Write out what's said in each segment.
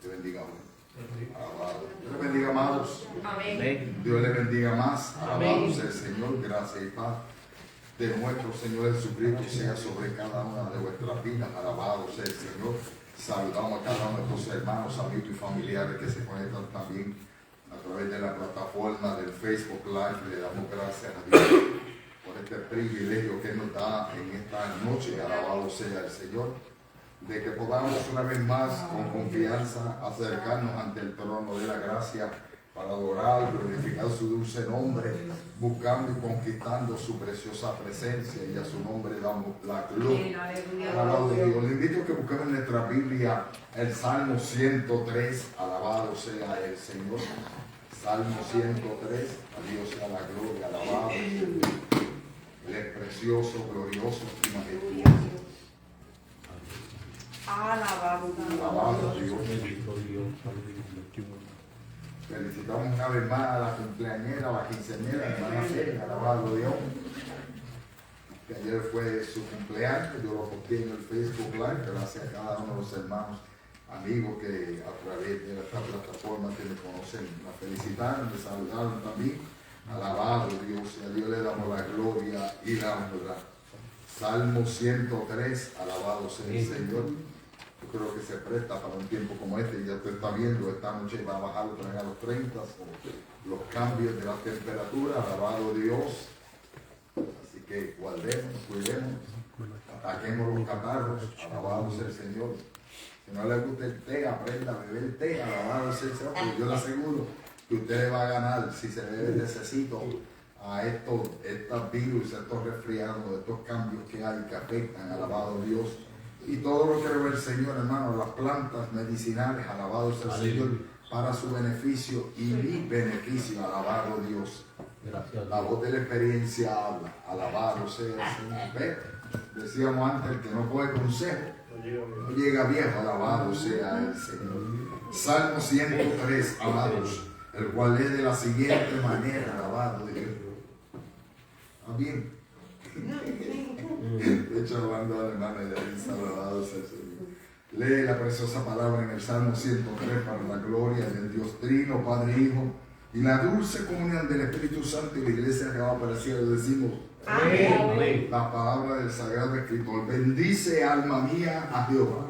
Te bendiga hoy. Alabado. Dios le bendiga, amados. Amén. Dios le bendiga más. Alabado Amén. sea el Señor. Gracias y paz de nuestro Señor Jesucristo sea sobre cada una de vuestras vidas. Alabado sea el Señor. Saludamos a cada uno de nuestros hermanos, amigos y familiares que se conectan también a través de la plataforma del Facebook Live. Le damos gracias a Dios por este privilegio que nos da en esta noche. Alabado sea el Señor. De que podamos una vez más con confianza acercarnos ante el trono de la gracia para adorar, glorificar su dulce nombre, buscando y conquistando su preciosa presencia, y a su nombre damos la gloria. Alabado Dios. Le invito a que busquemos en nuestra Biblia el Salmo 103, alabado sea el Señor. Salmo 103, a Dios sea la gloria, alabado. Él es precioso, glorioso y majestuoso. Alabado Dios. Felicitamos una vez más a la cumpleañera, a la quinceañera, hermana Cena, alabado Dios. Que ayer fue su cumpleaños, yo lo posté en el Facebook Live, gracias a cada uno de los hermanos, amigos que a través de esta plataforma que me conocen, la felicitaron, me saludaron también. Alabado Dios, y a Dios le damos la gloria y la honra. Salmo 103, alabado sea el Señor. Yo creo que se presta para un tiempo como este, y ya usted está viendo, esta noche va a bajar otra vez a los 30, los cambios de la temperatura, alabado Dios. Así que guardemos, cuidemos, ataquemos los catarros, alabado sea el Señor. Si no le gusta el té, aprenda a beber té, alabado sea el Señor, porque yo le aseguro que usted le va a ganar si se bebe necesito a estos virus, estos resfriados, estos cambios que hay que afectan, alabado Dios. Y todo lo que ve el Señor, hermano, las plantas medicinales, alabado sea el Señor, para su beneficio y mi beneficio, alabado Dios. Gracias. La voz de la experiencia habla, alabado sea el Señor. ¿Ve? Decíamos antes, el que no coge consejo, no llega viejo, alabado sea el Señor. Salmo 103, amados, el cual es de la siguiente manera, alabado Dios. ¿Está bien? De hecho, hablando a la hermana de alabado sea el Señor. Lee la preciosa palabra en el Salmo 103 para la gloria del Dios Trino, Padre, Hijo, y la dulce comunión del Espíritu Santo, y la iglesia que va a aparecer, le decimos amén. La palabra del Sagrado Escritor. Bendice, alma mía, a Jehová,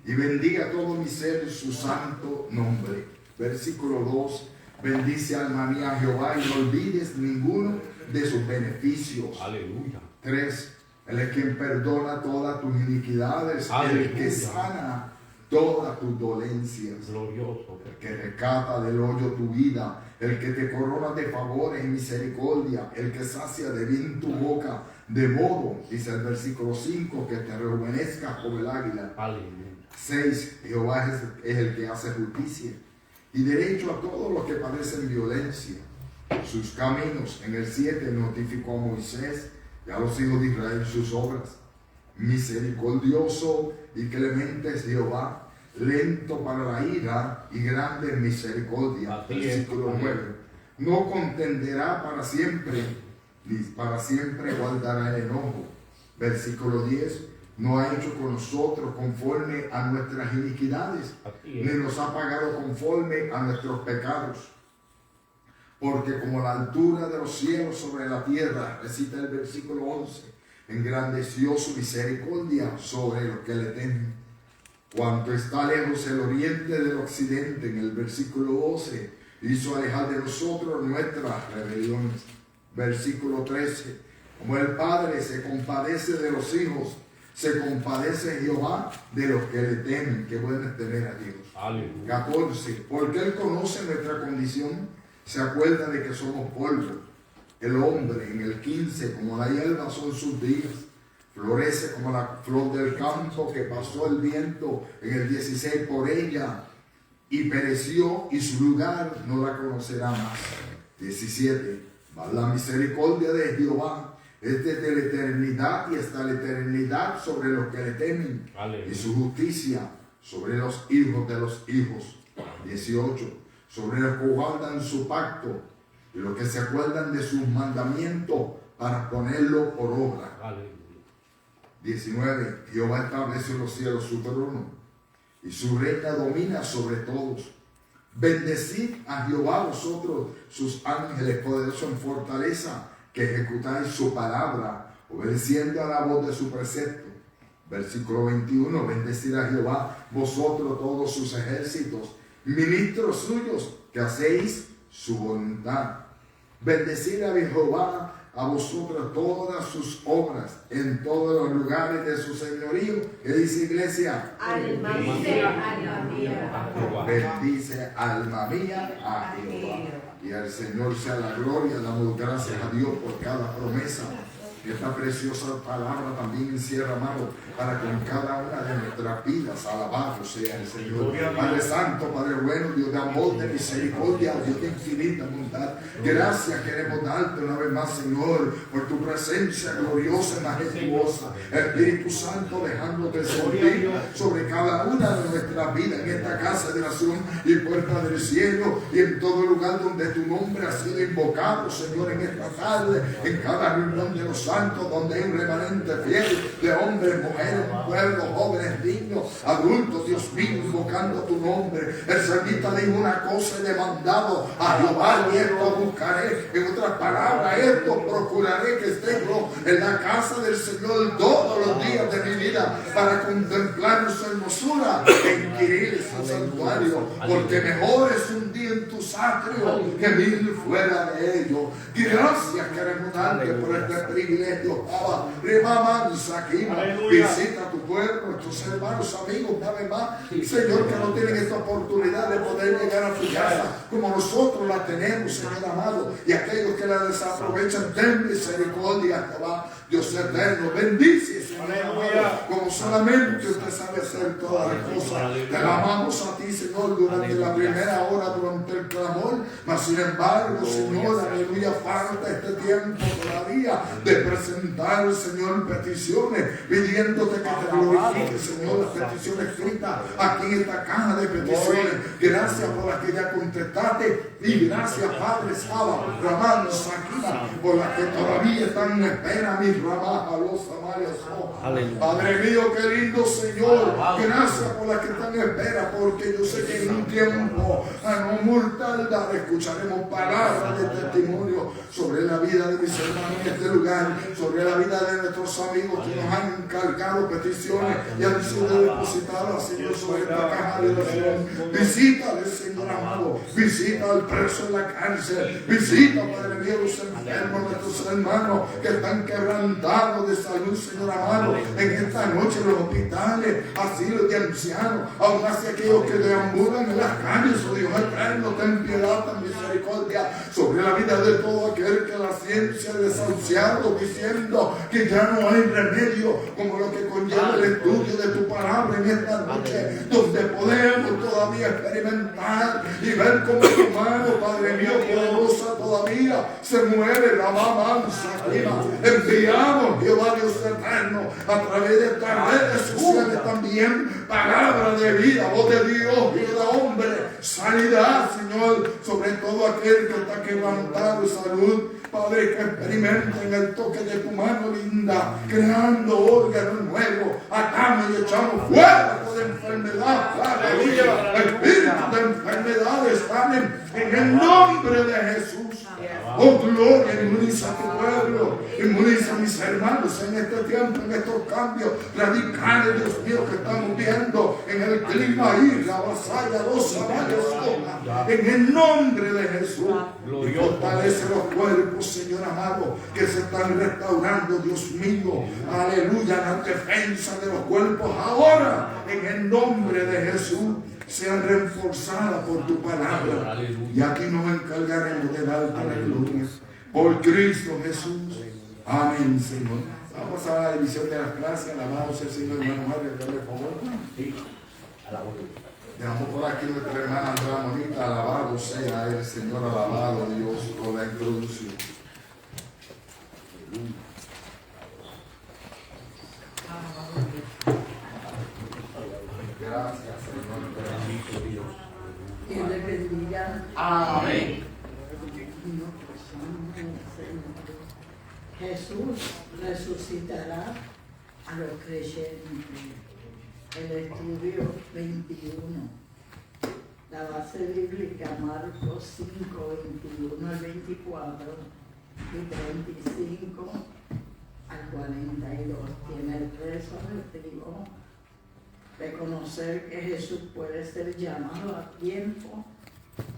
y bendiga todo mi ser su santo nombre. Versículo 2. Bendice, alma mía, a Jehová, y no olvides ninguno de sus beneficios. Aleluya. 3. Él es quien perdona todas tus iniquidades. Aleluya. El que sana todas tus dolencias. Glorioso. El que rescata del hoyo tu vida. El que te corona de favores y misericordia. El que sacia de bien tu boca. De modo, dice el versículo 5, que te rejuvenezcas como el águila. Aleluya. 6. Jehová es el que hace justicia y derecho a todos los que padecen violencia. Sus caminos. En el 7 notificó a Moisés y a los hijos de Israel sus obras. Misericordioso y clemente es Jehová, lento para la ira y grande en misericordia. Versículo 9. No contenderá para siempre, ni para siempre guardará el enojo. Versículo 10. No ha hecho con nosotros conforme a nuestras iniquidades, ni nos ha pagado conforme a nuestros pecados. Porque como la altura de los cielos sobre la tierra, recita el versículo 11, engrandeció su misericordia sobre los que le temen. Cuanto está lejos el oriente del occidente, en el versículo 12, hizo alejar de nosotros nuestras rebeliones. Versículo 13, como el Padre se compadece de los hijos, se compadece Jehová de los que le temen. Qué bueno es temer a Dios. Aleluya. 14, porque Él conoce nuestra condición, se acuerda de que somos polvo. El hombre, en el 15, como la hierba son sus días, florece como la flor del campo que pasó el viento. En el 16, por ella y pereció, y su lugar no la conocerá más. 17, mas la misericordia de Jehová es desde la eternidad y hasta la eternidad sobre los que le temen. Aleluya. Y su justicia sobre los hijos de los hijos. 18, sobre los que guardan su pacto y los que se acuerdan de sus mandamientos para ponerlo por obra. Aleluya. 19, Jehová estableció en los cielos su trono y su reina domina sobre todos. Bendecid a Jehová vosotros, sus ángeles poderosos en fortaleza, que ejecutáis su palabra, obedeciendo a la voz de su precepto. Versículo 21, bendecid a Jehová vosotros todos sus ejércitos, ministros suyos, que hacéis su voluntad. Bendecid a Jehová a vosotros todas sus obras en todos los lugares de su señorío. ¿Qué dice, iglesia? Alma mía a Jehová. Bendice alma mía a Jehová. Y al Señor sea la gloria. Damos gracias a Dios por cada promesa. Esta preciosa palabra también encierra, amado, para que en cada una de nuestras vidas alabado sea el Señor. Padre Santo, Padre bueno, Dios de amor, de misericordia, Dios de infinita bondad. Gracias queremos darte una vez más, Señor, por tu presencia gloriosa y majestuosa. Espíritu Santo, dejándote sentir sobre cada una de nuestras vidas en esta casa de oración y puerta del cielo y en todo lugar donde tu nombre ha sido invocado, Señor, en esta tarde, en cada reunión de los santos, donde hay un remanente fiel de hombres, mujeres, pueblos, jóvenes, niños, adultos, Dios mío, invocando tu nombre. El salmista dijo una cosa: he demandado a Jehová y esto buscaré. En otras palabras, esto procuraré, que esté yo en la casa del Señor todos los días de mi vida para contemplar su hermosura e inquirir su santuario, porque mejor es un día en tus atrios que 1000 fuera de ellos. Y gracias queremos darte por este privilegio. Visita tu pueblo, nuestros hermanos, amigos, una vez más, Señor, que no tienen esta oportunidad de poder llegar a tu casa como nosotros la tenemos, Señor amado, y aquellos que la desaprovechan, ten misericordia, Jehová, Dios eterno, bendice, Señor amado, como solamente usted sabe hacer todas las cosas. Te amamos a ti, Señor, durante la primera hora, durante el clamor, mas sin embargo, Señor, aleluya, falta este tiempo todavía de presentar, Señor, peticiones, pidiéndote que te glorifiques, Señor, las peticiones escritas aquí en esta caja de peticiones. Gracias por las que ya contestaste y gracias, Padre Saba, Ramán, Saquina, por las que todavía están en espera, mis Ramás, a los Samarias. Padre mío, qué lindo, Señor, gracias por las que están en espera, porque yo sé que en un tiempo a no mortal escucharemos palabras de testimonio sobre la vida de mis hermanos en este lugar, sobre la vida de nuestros amigos que nos han encargado peticiones y han sido depositadas, Señor, sobre esta caja de oración. Visítale, Señor amado, visita al preso en la cárcel, visita, Padre mío, los enfermos, nuestros hermanos que están quebrantados de salud, Señor amado, en esta noche en los hospitales, asilos de ancianos, aún así aquellos que deambulan en las calles, oh Dios eterno, ten piedad, ten misericordia sobre la vida de todo aquel que la ciencia ha desahuciado, diciendo que ya no hay remedio como lo que conlleva el estudio de tu palabra en esta noche, donde podemos todavía experimentar y ver cómo tu mano, Padre mío, poderosa todavía se mueve, la mansa arriba. Enviamos, Jehová Dios eterno, a través de estas redes sociales también, palabra de vida, voz de Dios, vida de hombre, sanidad, Señor, sobre todo aquel que está quebrantado de salud, Padre, que experimenten el toque de tu mano linda, creando órganos nuevos. Atamos y echamos fuera toda enfermedad, aleluya. Espíritus de enfermedades salen en el nombre de Jesús. Oh gloria, inmuniza a tu pueblo, inmuniza a mis hermanos en este tiempo, en estos cambios radicales, Dios mío, que estamos viendo en el clima y la vasalla, los salarios, en el nombre de Jesús. Y fortalece los cuerpos, Señor amado, que se están restaurando, Dios mío, aleluya, la defensa de los cuerpos ahora, en el nombre de Jesús, sean reforzadas por tu palabra. Y aquí nos encargaremos de darte la gloria por Cristo Jesús. Amén, Señor. Vamos a la división de las clases. Alabamos al Señor, hermano Mario, dale favor. Dejamos por aquí nuestra hermana Andrea Monita. Alabado sea el Señor, alabado Dios, por la introducción. Gracias, Señor. Bendito Dios. Dios le bendiga. Amén. Jesús resucitará a los creyentes. el estudio 21. La base bíblica Marcos 5, 21 al 24 y 35 al 42. Tiene tres objetivos. Reconocer que Jesús puede ser llamado a tiempo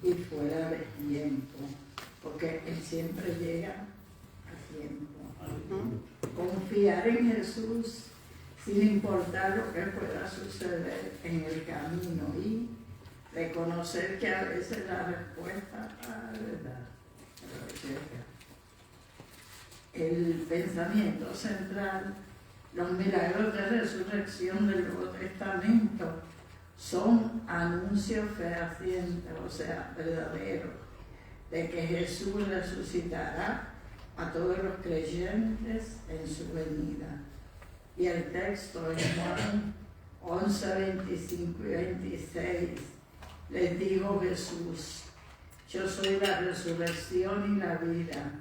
y fuera de tiempo, porque Él siempre llega a tiempo. Confiar en Jesús sin importar lo que pueda suceder en el camino y reconocer que a veces la respuesta verdad, el pensamiento central, los milagros de resurrección del Nuevo Testamento son anuncios fehacientes, o sea, verdaderos, de que Jesús resucitará a todos los creyentes en su venida. Y el texto en Juan 11, 25 y 26, les dijo Jesús: yo soy la resurrección y la vida.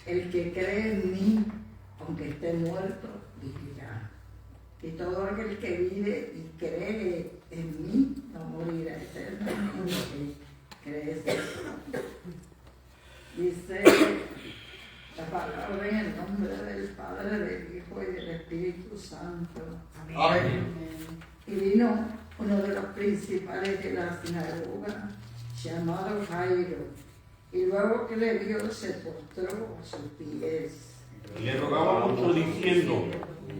El que cree en mí, aunque esté muerto, vivirá. Y todo aquel que vive y cree en mí no morirá eternamente. ¿Crees eso? Dice la palabra en el nombre del Padre, del Hijo y del Espíritu Santo. Amén. Y vino uno de los principales de la sinagoga, llamado Jairo, y luego que le vio se postró a sus pies. Y le rogaba mucho diciendo: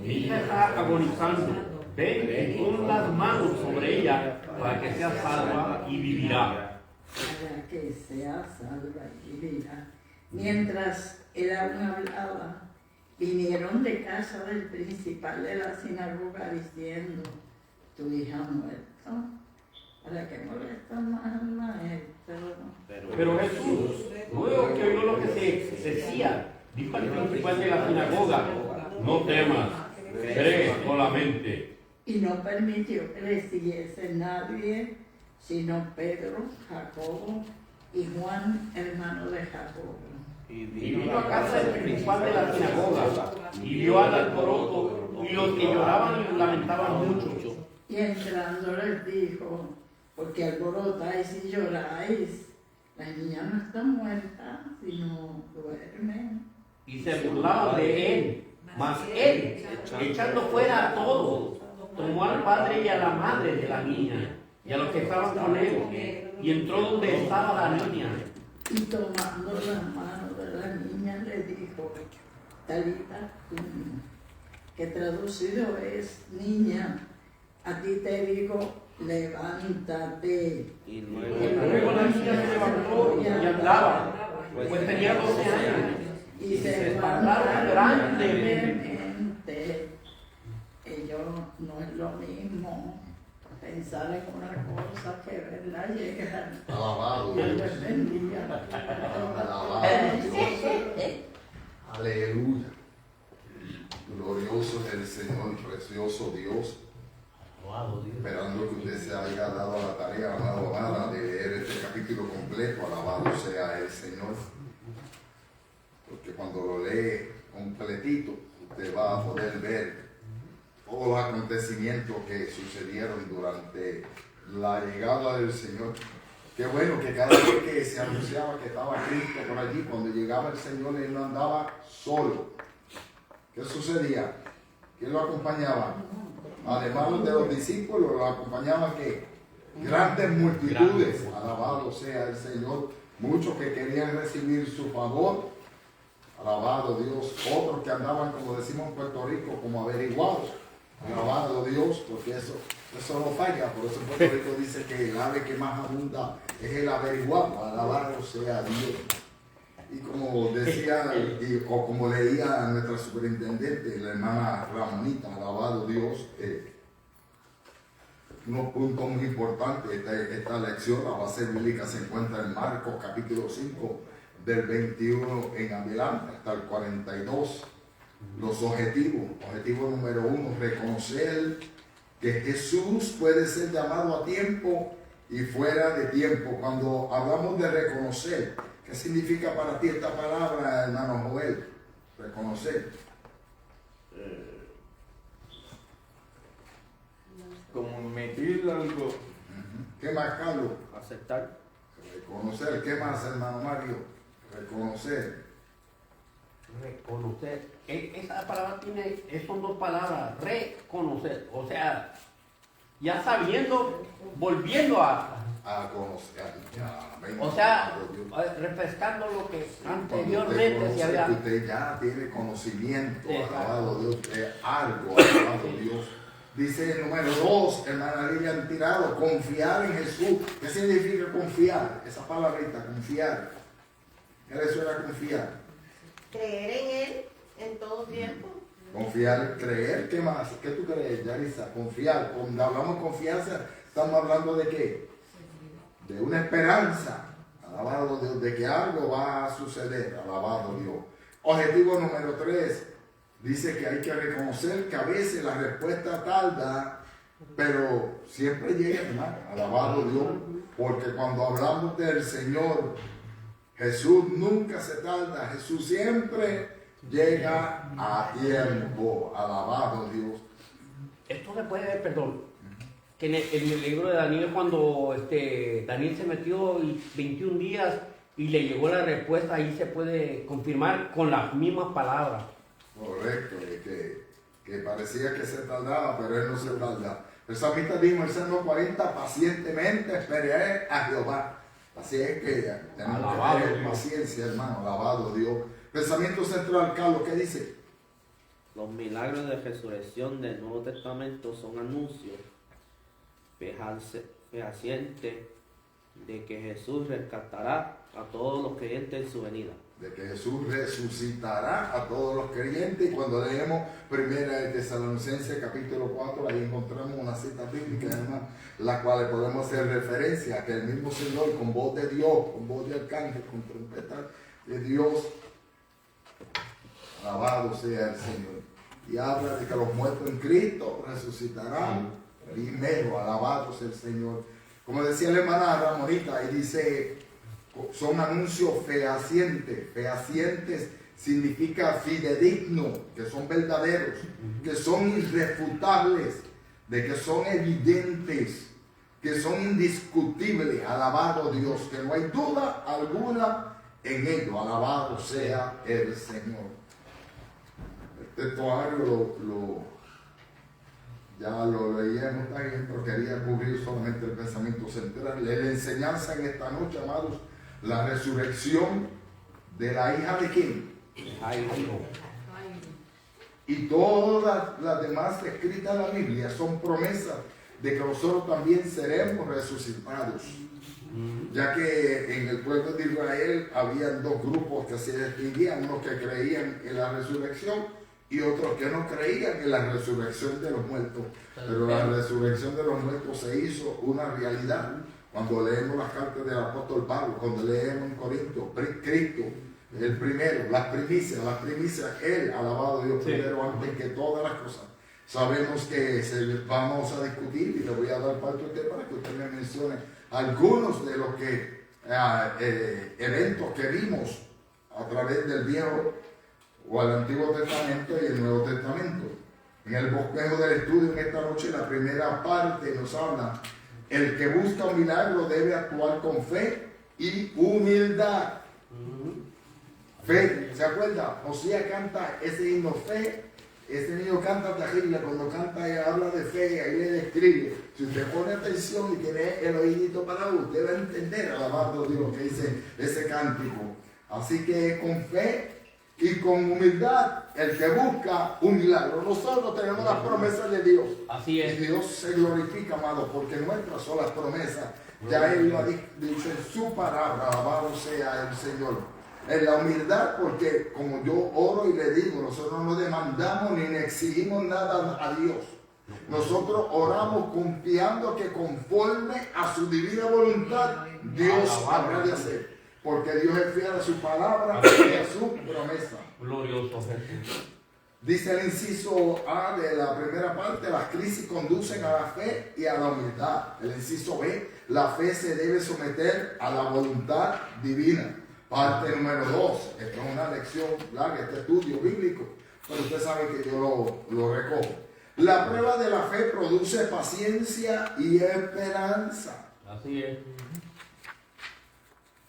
mi hija está agonizando, ven y pon las manos sobre ella para que sea salva y vivirá. Para que sea salva y vivirá. Mientras él aún hablaba, vinieron de casa del principal de la sinagoga diciendo: tu hija ha muerto, ¿para qué molestas más al maestro? Pero Jesús, luego que oyó lo que se decía, dijo al principal de la sinagoga: no temas, cree solamente. Y no permitió que le siguiese nadie, sino Pedro, Jacobo y Juan, hermano de Jacobo. Y vino a casa del principal de la sinagoga y vio al alboroto y los que lloraban y lamentaban mucho. Y entrando les dijo: ¿por qué alborotáis y lloráis? La niña no está muerta, sino duerme. Y se burlaban de él. Mas él, echando fuera a todos, tomó al padre y a la madre de la niña y a los que estaban con él, y entró donde estaba la niña. Y tomando la mano de la niña le dijo: Talita cumi, que traducido es: niña, a ti te digo, levántate. Y luego la niña se levantó y andaba, pues tenía 12 años. Y se espantaron grandemente. Ellos no es lo mismo pensar en una cosa que verla llegar. Alabado Dios Dios. les bendiga. Alabado Dios. Aleluya. Glorioso es el Señor, precioso Dios. Esperando que usted se haya dado la tarea, amado, amada, de leer este capítulo completo. Alabado sea el Señor. Porque cuando lo lee completito, usted va a poder ver todos los acontecimientos que sucedieron durante la llegada del Señor. Qué bueno que cada vez que se anunciaba que estaba Cristo por allí, cuando llegaba el Señor, Él no andaba solo. ¿Qué sucedía? ¿Quién lo acompañaba? Además de los discípulos, lo acompañaban ¿qué? Grandes multitudes. Alabado sea el Señor. Muchos que querían recibir su favor. Alabado Dios. Otros que andaban, como decimos en Puerto Rico, como averiguados. Alabado Dios, porque eso no falla. Por eso en Puerto Rico dice que el ave que más abunda es el averiguado. Alabado sea Dios. Y como decía, o como leía nuestra superintendente, la hermana Ramonita, alabado Dios, unos puntos muy importantes. Esta lección, la base bíblica se encuentra en Marcos capítulo 5, del 21 en adelante hasta el 42. Los objetivos. Objetivo número 1, reconocer que Jesús puede ser llamado a tiempo y fuera de tiempo. Cuando hablamos de reconocer, ¿qué significa para ti esta palabra, hermano Joel? Reconocer. como emitir algo. ¿Qué más, Carlos? Aceptar. Reconocer. ¿Qué más, hermano Mario? Reconocer. Reconocer. Esa palabra tiene, son dos palabras, reconocer. O sea, ya sabiendo, volviendo a conocer. o sea, refrescando lo que anteriormente se había. Usted ya tiene conocimiento, Exacto. alabado Dios, de algo, alabado Dios. Dice el número 2, hermana Lilian Tirado, confiar en Jesús. ¿Qué significa confiar? Esa palabrita, confiar. ¿Qué le suena confiar? Creer en Él en todo tiempo. Confiar, creer, ¿qué más? ¿Qué tú crees, Yarisa? Confiar. Cuando hablamos de confianza, estamos hablando de qué? De una esperanza. Alabado Dios, de que algo va a suceder. Alabado Dios. Objetivo número 3. Dice que hay que reconocer que a veces la respuesta tarda, pero siempre llega, hermano. Alabado Dios. Porque cuando hablamos del Señor, Jesús nunca se tarda. Jesús siempre llega a tiempo. Alabado Dios. Esto se puede ver, perdón, que en el libro de Daniel, cuando Daniel se metió 21 días y le llegó la respuesta, ahí se puede confirmar con las mismas palabras. Correcto, que parecía que se tardaba, pero él no se tarda. El salmista dijo en el Salmo 40, pacientemente esperé a Jehová. Así es que tenemos que tener paciencia, hermano. Alabado Dios. Pensamiento central, Carlos, ¿qué dice? Los milagros de resurrección del Nuevo Testamento son anuncios fehacientes de que Jesús rescatará a todos los creyentes en su venida. De que Jesús resucitará a todos los creyentes. Y cuando leemos Primera de Tesalonicenses capítulo 4, ahí encontramos una cita bíblica, hermano, la cual podemos hacer referencia a que el mismo Señor, con voz de Dios, con voz de arcángel, con trompeta de Dios, alabado sea el Señor, y habla de que los muertos en Cristo resucitarán primero. Alabado sea el Señor. Como decía la hermana Ramonita, y dice, son anuncios fehacientes. Fehacientes significa fidedigno, que son verdaderos, que son irrefutables, de que son evidentes, que son indiscutibles. Alabado Dios, que no hay duda alguna en ello. Alabado sea el Señor. Este textuario ya lo leíamos también, pero quería cubrir solamente el pensamiento central. La enseñanza en esta noche, amados, la resurrección de la hija de quién. Y todas las demás escritas en la Biblia son promesas de que nosotros también seremos resucitados. Ya que en el pueblo de Israel había dos grupos que se distinguían, unos que creían en la resurrección y otros que no creían en la resurrección de los muertos. Pero la resurrección de los muertos se hizo una realidad. Cuando leemos las cartas del apóstol Pablo, cuando leemos en Corinto, Cristo, el primero, las primicias, Él, alabado Dios, primero antes que todas las cosas. Sabemos que vamos a discutir y le voy a dar parte a usted para que usted me mencione algunos de los eventos que vimos a través del Viejo o el Antiguo Testamento y el Nuevo Testamento. En el bosquejo del estudio en esta noche, la primera parte nos habla: el que busca un milagro debe actuar con fe y humildad. Fe, ¿se acuerda? José canta ese himno, fe. Ese niño canta terrible, cuando canta y habla de fe, ahí le describe. Si usted pone atención y tiene el oídito para usted va a entender, alabado Dios, que dice ese cántico. Así que con fe y con humildad, el que busca un milagro. Nosotros tenemos las promesas de Dios. Así es. Y Dios se glorifica, amado, porque nuestras son las promesas. Ya Él lo ha dicho en su palabra, alabado sea el Señor. En la humildad, porque como yo oro y le digo, nosotros no demandamos ni exigimos nada a Dios. Nosotros oramos confiando que conforme a su divina voluntad, Dios habrá de hacer. Porque Dios es fiel a su palabra y a su promesa. Glorioso Jesús. Dice el inciso A de la primera parte: las crisis conducen a la fe y a la humildad. El inciso B: la fe se debe someter a la voluntad divina. Parte número 2, esta es una lección larga, este estudio bíblico, pero usted sabe que yo lo recojo. La prueba de la fe produce paciencia y esperanza. Así es.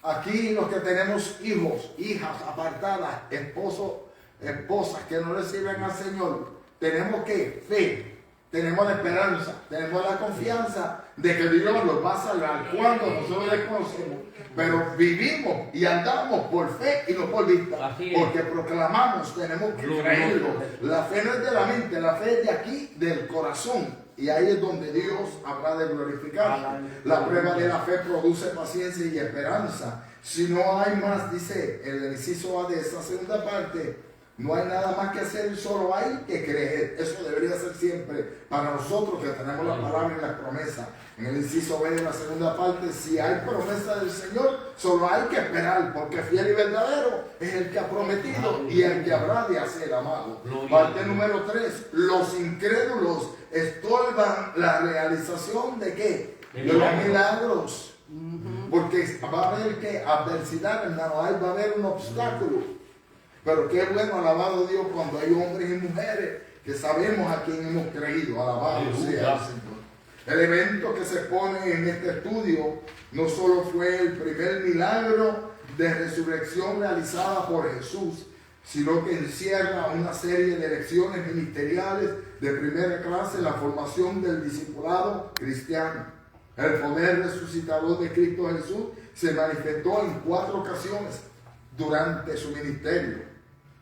Aquí los que tenemos hijos, hijas apartadas, esposos, esposas que no le sirven al Señor, tenemos que fe, tenemos la esperanza, tenemos la confianza de que Dios los va a salvar cuando nosotros les conocemos. Pero vivimos y andamos por fe y no por vista, porque proclamamos, tenemos que creerlo. La fe no es de la mente, la fe es de aquí, del corazón. Y ahí es donde Dios habrá de glorificar. La prueba de la fe produce paciencia y esperanza. Si no hay más, dice el inciso A de esta segunda parte, no hay nada más que hacer, solo hay que creer. Eso debería ser siempre para nosotros que tenemos la palabra y la promesa. En el inciso B de la segunda parte, si hay promesa del Señor, solo hay que esperar, porque fiel y verdadero es el que ha prometido y el que habrá de hacer, amado. Parte número 3, los incrédulos estorban la realización de ¿qué? De los milagros. Porque va a haber que adversidad, hermano, ahí va a haber un obstáculo. Pero qué bueno, alabado Dios, cuando hay hombres y mujeres que sabemos a quién hemos creído. Alabado sea el Señor. El evento que se pone en este estudio no solo fue el primer milagro de resurrección realizada por Jesús, sino que encierra una serie de lecciones ministeriales de primera clase en la formación del discipulado cristiano. El poder resucitador de Cristo Jesús se manifestó en 4 ocasiones durante su ministerio.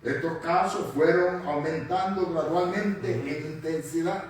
Estos casos fueron aumentando gradualmente en intensidad.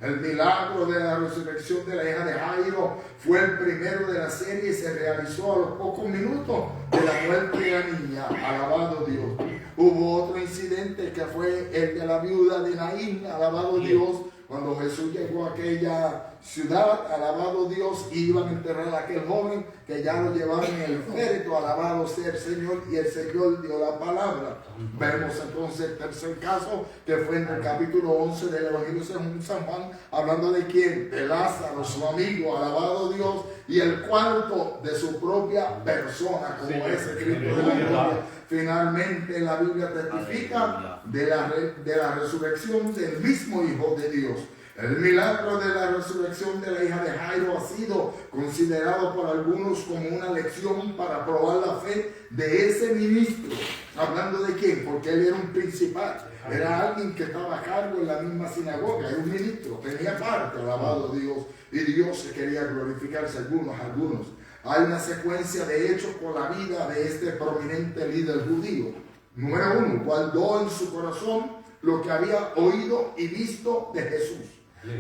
El milagro de la resurrección de la hija de Jairo fue el primero de la serie y se realizó a los pocos minutos de la muerte de la niña. Alabado Dios. Hubo otro incidente que fue el de la viuda de Naín. Alabado Dios. Cuando Jesús llegó a aquella ciudad, alabado Dios, iban a enterrar a aquel joven que ya lo llevaban en el féretro, alabado sea el Señor, y el Señor dio la palabra. Vemos entonces el tercer caso, que fue en el capítulo 11 del Evangelio según San Juan, hablando de quién, de Lázaro, su amigo, alabado Dios, y el cuarto de su propia persona, como es Cristo de la gloria. Finalmente la Biblia testifica de la resurrección del mismo Hijo de Dios. El milagro de la resurrección de la hija de Jairo ha sido considerado por algunos como una lección para probar la fe de ese ministro. ¿Hablando de quién? Porque él era un principal, era alguien que estaba a cargo en la misma sinagoga, era un ministro, tenía parte, alabado Dios, y Dios se quería glorificarse algunos. Hay una secuencia de hechos con la vida de este prominente líder judío. Número 1, guardó en su corazón lo que había oído y visto de Jesús.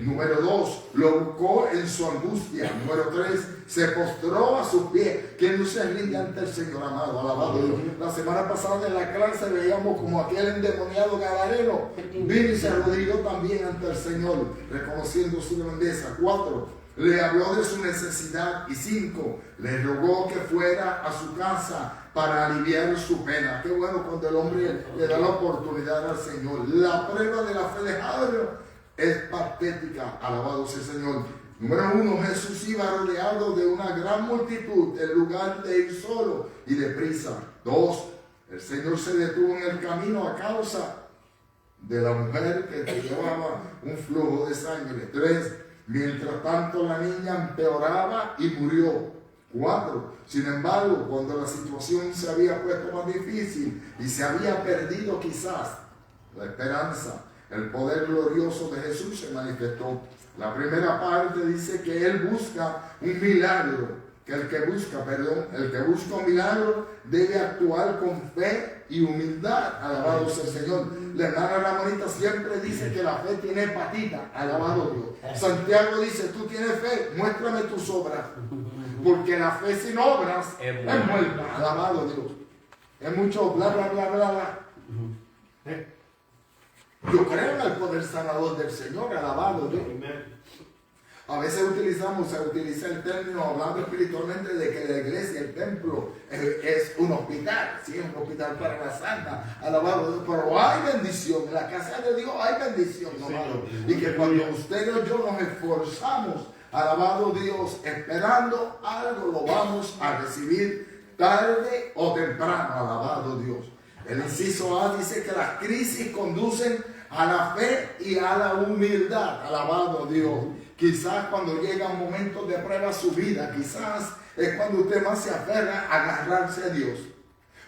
Número 2, lo buscó en su angustia. Número 3, se postró a sus pies. ¿Quién no se rinde ante el Señor, amado? Alabado Dios. La semana pasada en la clase veíamos como aquel endemoniado gadareno vino y se arrodilló también ante el Señor, reconociendo su grandeza. 4, le habló de su necesidad. Y 5, le rogó que fuera a su casa para aliviar su pena. Qué bueno cuando el hombre le da la oportunidad al Señor. La prueba de la fe de Jairo es patética, alabado sea el Señor. Número 1, Jesús iba rodeado de una gran multitud en lugar de ir solo y deprisa. 2, el Señor se detuvo en el camino a causa de la mujer que llevaba un flujo de sangre. 3, mientras tanto la niña empeoraba y murió. 4, sin embargo, cuando la situación se había puesto más difícil y se había perdido quizás la esperanza, el poder glorioso de Jesús se manifestó. La primera parte dice que Él busca un milagro, que el que busca un milagro debe actuar con fe y humildad. Alabado sea el Señor. La hermana Ramonita siempre dice que la fe tiene patita. Alabado Dios. Santiago dice, tú tienes fe, muéstrame tus obras. Porque la fe sin obras es muerta. Alabado Dios. Es mucho bla, bla, bla, bla, bla. Yo creo en el poder sanador del Señor, alabado Dios. A veces se utiliza el término, hablando espiritualmente, de que la iglesia, el templo, es un hospital, sí, es un hospital para la santa, alabado Dios. Pero hay bendición, en la casa de Dios hay bendición, amado. Y que cuando usted o yo nos esforzamos, alabado Dios, esperando algo, lo vamos a recibir tarde o temprano, alabado Dios. El inciso A dice que las crisis conducen a la fe y a la humildad. Alabado Dios. Quizás cuando llegan momentos de prueba a su vida, quizás es cuando usted más se aferra a agarrarse a Dios.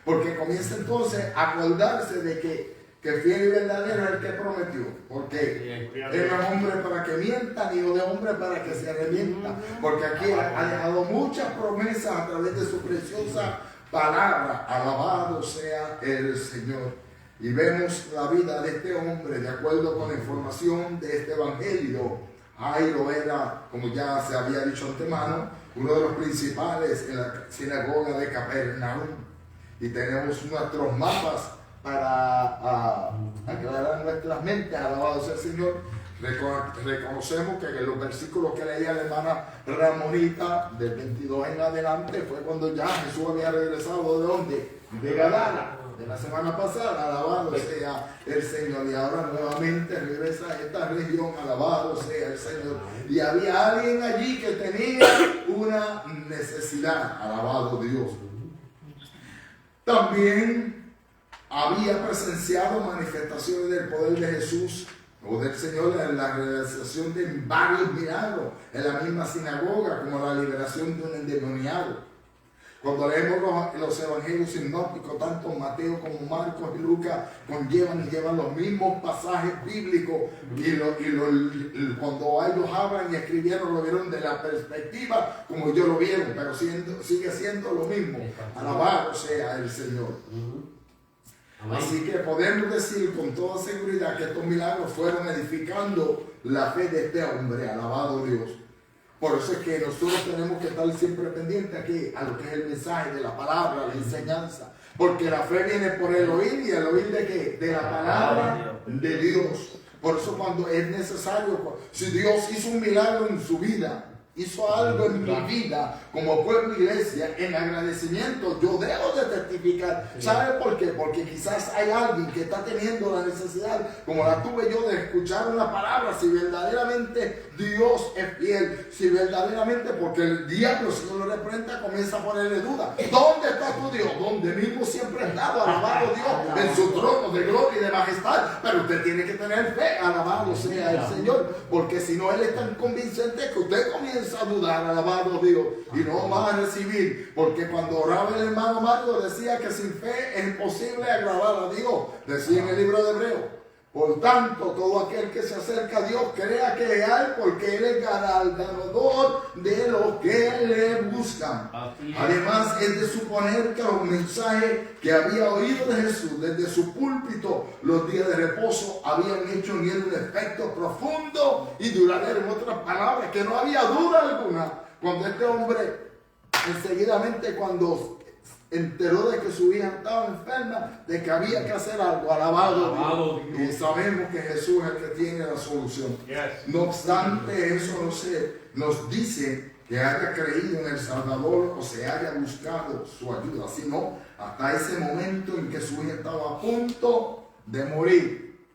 Porque comienza entonces a acordarse de que fiel y verdadero es el que prometió. Porque Él no es hombre para que mienta, ni hijo de hombre para que se arrepienta. Porque aquí ha dejado muchas promesas a través de su preciosa palabra. Alabado sea el Señor. Y vemos la vida de este hombre de acuerdo con la información de este evangelio. Jairo era, como ya se había dicho antemano, uno de los principales en la sinagoga de Capernaum. Y tenemos nuestros mapas para aclarar nuestras mentes. Alabado sea el Señor. Reconocemos que en los versículos que leía la hermana Ramonita, del 22 en adelante, fue cuando ya Jesús había regresado ¿de dónde? De Gadara, de la semana pasada. Alabado sea el Señor. Y ahora nuevamente regresa a esta región. Alabado sea el Señor. Y había alguien allí que tenía una necesidad. Alabado Dios. También había presenciado manifestaciones del poder de Jesús o del Señor en la realización de varios milagros en la misma sinagoga, como la liberación de un endemoniado. Cuando leemos los evangelios sinópticos, tanto Mateo como Marcos y Lucas llevan los mismos pasajes bíblicos y cuando ellos hablan y escribieron lo vieron de la perspectiva como ellos lo vieron, pero sigue siendo lo mismo. Alabado sea el Señor. Así que podemos decir con toda seguridad que estos milagros fueron edificando la fe de este hombre. Alabado Dios. Por eso es que nosotros tenemos que estar siempre pendientes aquí a lo que es el mensaje de la palabra, la enseñanza. Porque la fe viene por el oír, y el oír de qué? De la palabra de Dios. Por eso cuando es necesario, si Dios hizo un milagro en su vida, hizo algo en mi vida como pueblo iglesia, en agradecimiento yo debo de testificar. ¿Sabe por qué? Porque quizás hay alguien que está teniendo la necesidad, como la tuve yo, de escuchar una palabra. Si verdaderamente Dios es fiel, si verdaderamente, porque el diablo, si no lo reprenda, comienza a ponerle duda. ¿Dónde está tu Dios? Donde mismo siempre ha estado. Alabado Dios, en su trono de gloria y de majestad. Pero usted tiene que tener fe. Alabado sea el Señor, porque si no, Él es tan convincente que usted comienza a dudar. Alabado Dios, y no va a recibir. Porque cuando oraba el hermano Mario decía que sin fe es imposible agradar a Dios. Decía en el libro de Hebreos: por tanto, todo aquel que se acerca a Dios crea que es Él, porque Él es galardonador de los que le buscan. Además, es de suponer que los mensajes que había oído de Jesús desde su púlpito los días de reposo habían hecho en él un efecto profundo y duradero. En otras palabras, que no había duda alguna cuando este hombre, enseguidamente cuando enteró de que su hija estaba enferma, de que había que hacer algo. Alabado Dios. Y sabemos que Jesús es el que tiene la solución. No obstante, eso nos dice que haya creído en el Salvador o se haya buscado su ayuda, sino hasta ese momento en que su hija estaba a punto de morir.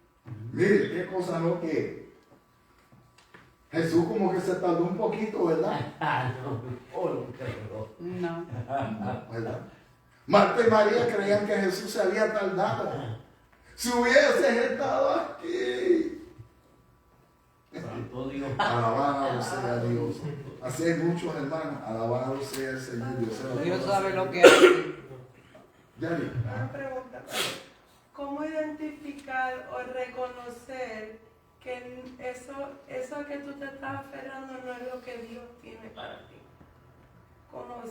Mire, qué cosa, ¿no? Que Jesús como que se tardó un poquito, ¿verdad? No. ¿Verdad? Marta y María creían que Jesús se había tardado. Si hubiese estado aquí. Santo Dios. Alabado sea Dios. Así hay muchos hermanos. Alabado sea el Señor. Dios sabe lo que hace. Yari. Una pregunta. ¿Cómo identificar o reconocer que eso que tú te estás aferrando no es lo que Dios tiene para ti? Como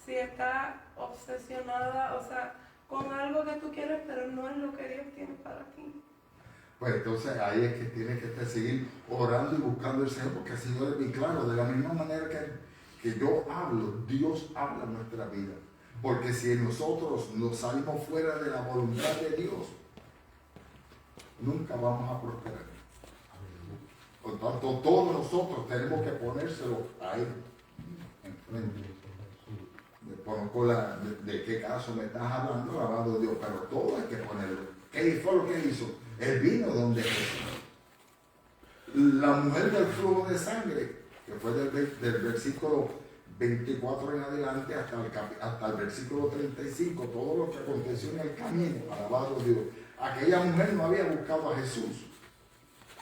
si estás obsesionada, o sea, con algo que tú quieres, pero no es lo que Dios tiene para ti. Pues entonces ahí es que tienes que seguir orando y buscando el Señor, porque el Señor es bien claro. De la misma manera que yo hablo, Dios habla en nuestra vida. Porque si nosotros nos salimos fuera de la voluntad de Dios, nunca vamos a prosperar. Por tanto, todos nosotros tenemos que ponérselo a Él enfrente. Conozco de qué caso me estás hablando, alabado Dios, pero todo hay que ponerlo. ¿Qué fue lo que hizo? Él vino donde Jesús. La mujer del flujo de sangre, que fue del versículo 24 en adelante hasta el versículo 35, todo lo que aconteció en el camino, alabado Dios. aquella mujer no había buscado a Jesús.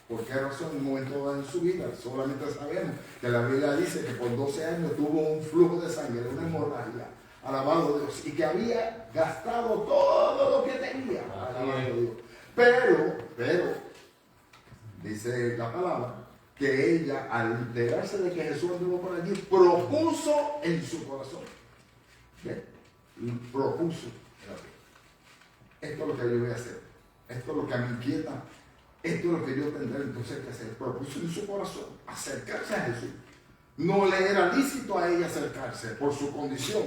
¿Por qué razón? En un momento dado en su vida, solamente sabemos que la Biblia dice que por 12 años tuvo un flujo de sangre, una hemorragia, alabado Dios, y que había gastado todo lo que tenía, alabado Dios. Pero, dice la palabra, que ella, al enterarse de que Jesús anduvo por allí, propuso en su corazón. ¿Ven? Propuso. Esto es lo que yo voy a hacer. Esto es lo que me inquieta. Esto es lo que yo tendré entonces que hacer. Propuso en su corazón acercarse a Jesús. No le era lícito a ella acercarse por su condición.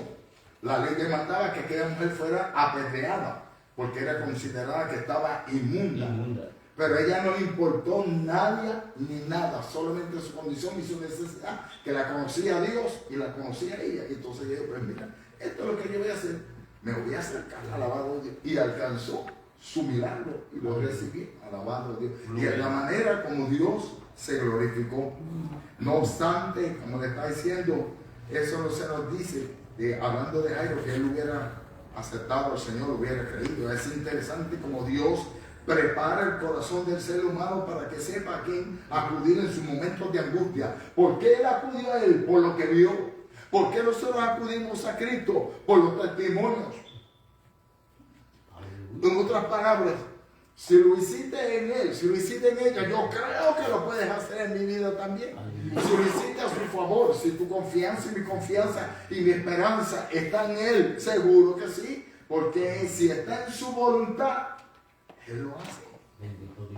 La ley demandaba que aquella mujer fuera apedreada porque era considerada que estaba inmunda. Pero a ella no le importó nada ni nada, solamente su condición y su necesidad, que la conocía a Dios y la conocía a ella. Y entonces ella dijo, pues mira, esto es lo que yo voy a hacer, me voy a acercar, alabado a Dios. Y alcanzó su milagro y lo recibió, alabado a Dios. Y es la manera como Dios se glorificó. No obstante, como le está diciendo, eso no se nos dice, hablando de Jairo, que él hubiera aceptado al Señor, hubiera creído. Es interesante como Dios prepara el corazón del ser humano para que sepa a quién acudir en sus momentos de angustia. ¿Por qué él acudió a él? Por lo que vio. ¿Por qué nosotros acudimos a Cristo? Por los testimonios. En otras palabras, si lo hiciste en él, si lo hiciste en ella, yo creo que lo puedes hacer en mi vida también. Si lo hiciste a su favor, si tu confianza y mi confianza y mi esperanza está en él, seguro que sí, porque si está en su voluntad, él lo hace.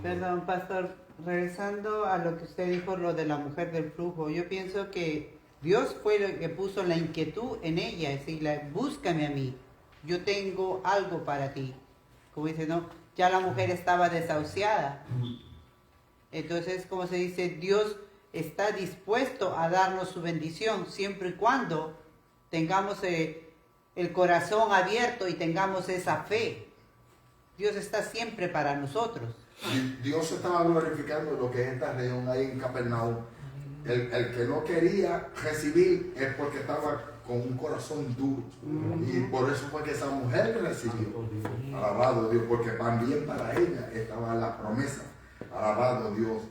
Perdón, pastor, regresando a lo que usted dijo, lo de la mujer del flujo, yo pienso que Dios fue el que puso la inquietud en ella, decirle, búscame a mí, yo tengo algo para ti. Como dice, no, ya la mujer estaba desahuciada. Entonces, como se dice, Dios está dispuesto a darnos su bendición siempre y cuando tengamos el corazón abierto y tengamos esa fe. Dios está siempre para nosotros. Dios estaba glorificando lo que es esta reunión ahí en Capernaum. El que no quería recibir es porque estaba con un corazón duro. Y por eso fue que esa mujer recibió. Alabado Dios, porque también para ella estaba la promesa. Alabado Dios.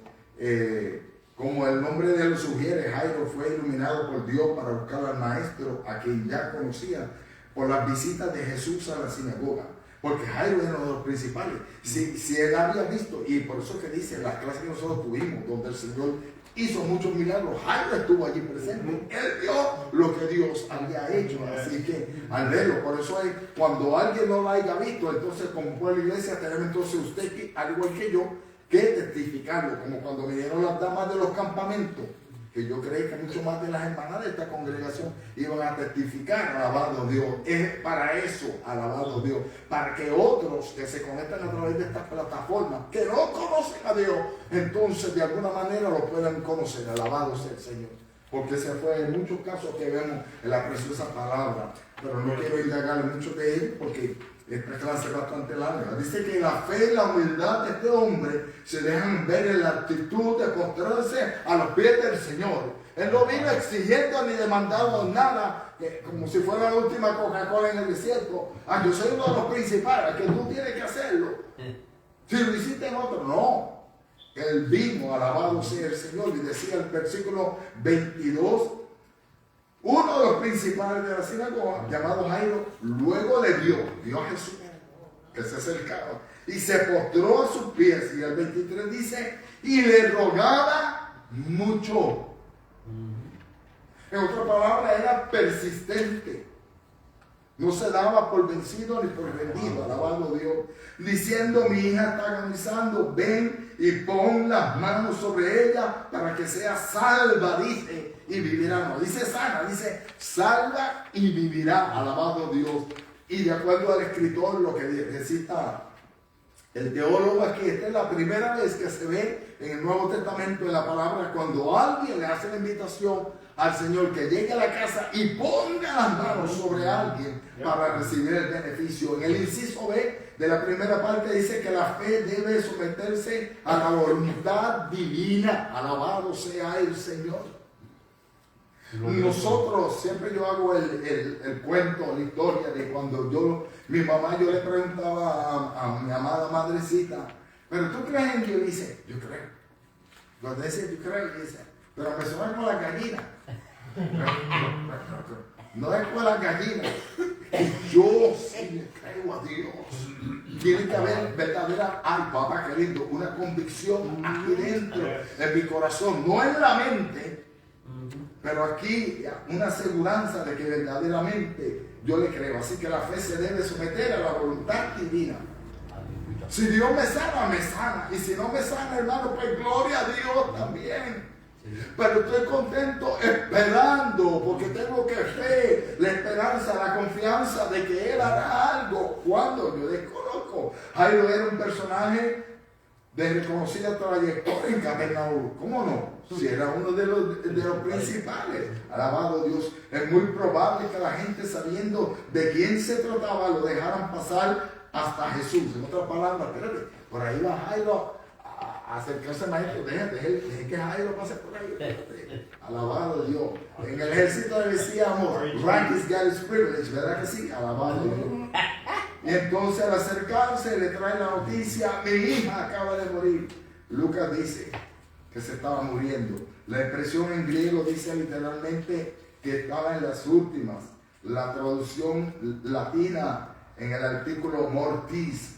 Como el nombre de él lo sugiere, Jairo fue iluminado por Dios para buscar al maestro, a quien ya conocía por las visitas de Jesús a la sinagoga. Porque Jairo era uno de los principales. Si él había visto, y por eso que dice, las clases que nosotros tuvimos, donde el Señor hizo muchos milagros, Jairo estuvo allí presente. Él vio lo que Dios había hecho. Así que, al verlo, por eso es, cuando alguien no lo haya visto, entonces como pueblo de la iglesia, tenemos entonces usted, al igual que yo, que testificarlo. Como cuando vinieron las damas de los campamentos, que yo creí que mucho más de las hermanas de esta congregación iban a testificar, alabado Dios. Es para eso, alabado Dios, para que otros que se conectan a través de estas plataformas, que no conocen a Dios, entonces de alguna manera lo puedan conocer, alabado sea el Señor. Porque ese fue en muchos casos que vemos en la preciosa palabra, pero no quiero indagar mucho de él porque esta clase es bastante larga. Dice que la fe y la humildad de este hombre se dejan ver en la actitud de postrarse a los pies del Señor. Él no vino exigiendo ni demandando nada, como si fuera la última Coca-Cola en el desierto. Yo soy uno de los principales, que tú tienes que hacerlo. Si lo hiciste en otro, no. Él vino, alabado sea el Señor, y decía el versículo 22, uno de los principales de la sinagoga, llamado Jairo, luego le vio a Jesús, que se acercaba, y se postró a sus pies, y el 23 dice, y le rogaba mucho. En otras palabras, era persistente. No se daba por vencido ni por vendido, alabado Dios, diciendo, mi hija está agonizando, ven y pon las manos sobre ella para que sea salva, dice, y vivirá. No dice sana, dice salva y vivirá, alabado Dios. Y de acuerdo al escritor, lo que necesita el teólogo aquí, esta es la primera vez que se ve en el Nuevo Testamento en la palabra, cuando alguien le hace la invitación al Señor que llegue a la casa y ponga las manos sobre alguien para recibir el beneficio. En el inciso B de la primera parte dice que la fe debe someterse a la voluntad divina. Alabado sea el Señor. Nosotros, siempre yo hago el cuento, la historia de cuando mi mamá, yo le preguntaba a mi amada madrecita, ¿pero tú crees en Dios? Y dice, yo creo. Cuando dice, yo creo, y dice, pero me suena con la gallina. No es con la gallina. Yo sí le creo a Dios. Tiene que haber verdadera, ay papá, qué lindo, una convicción aquí dentro, en mi corazón, no en la mente, pero aquí una aseguranza de que verdaderamente yo le creo. Así que la fe se debe someter a la voluntad divina. Si Dios me sana, me sana. Y si no me sana, hermano, pues gloria a Dios también. Pero estoy contento esperando, porque tengo que fe, la esperanza, la confianza de que Él hará algo. Cuando yo desconozco. Jairo era un personaje de reconocida trayectoria en Capernaum. ¿Cómo no? Si era uno de los principales. Alabado Dios. Es muy probable que la gente, sabiendo de quién se trataba, lo dejaran pasar hasta Jesús. En otras palabras, espérate, por ahí va Jairo a acercarse al maestro. Deje que Jairo pase por ahí. Espérate. Alabado Dios. En el ejército le decíamos, rank is God's privilege, ¿verdad que sí? Alabado Dios. Y entonces al acercarse le trae la noticia, mi hija acaba de morir. Lucas dice que se estaba muriendo. La expresión en griego dice literalmente que estaba en las últimas. La traducción latina en el artículo mortis,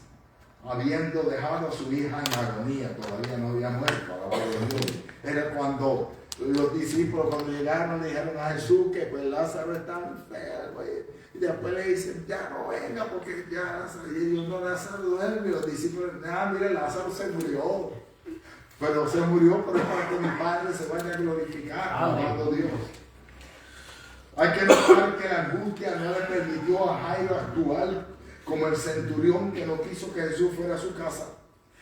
habiendo dejado a su hija en agonía, todavía no había muerto, alabado Dios. Era cuando los discípulos, cuando llegaron, le dijeron a Jesús que pues Lázaro estaba enfermo. Y después le dicen, ya no venga porque ya Lázaro, y ellos no, Lázaro duerme. Y los discípulos, mire, Lázaro se murió. Pero se murió, pero es para que mi Padre se vaya a glorificar, alabado Dios. Hay que notar que la angustia no le permitió a Jairo actuar como el centurión que no quiso que Jesús fuera a su casa.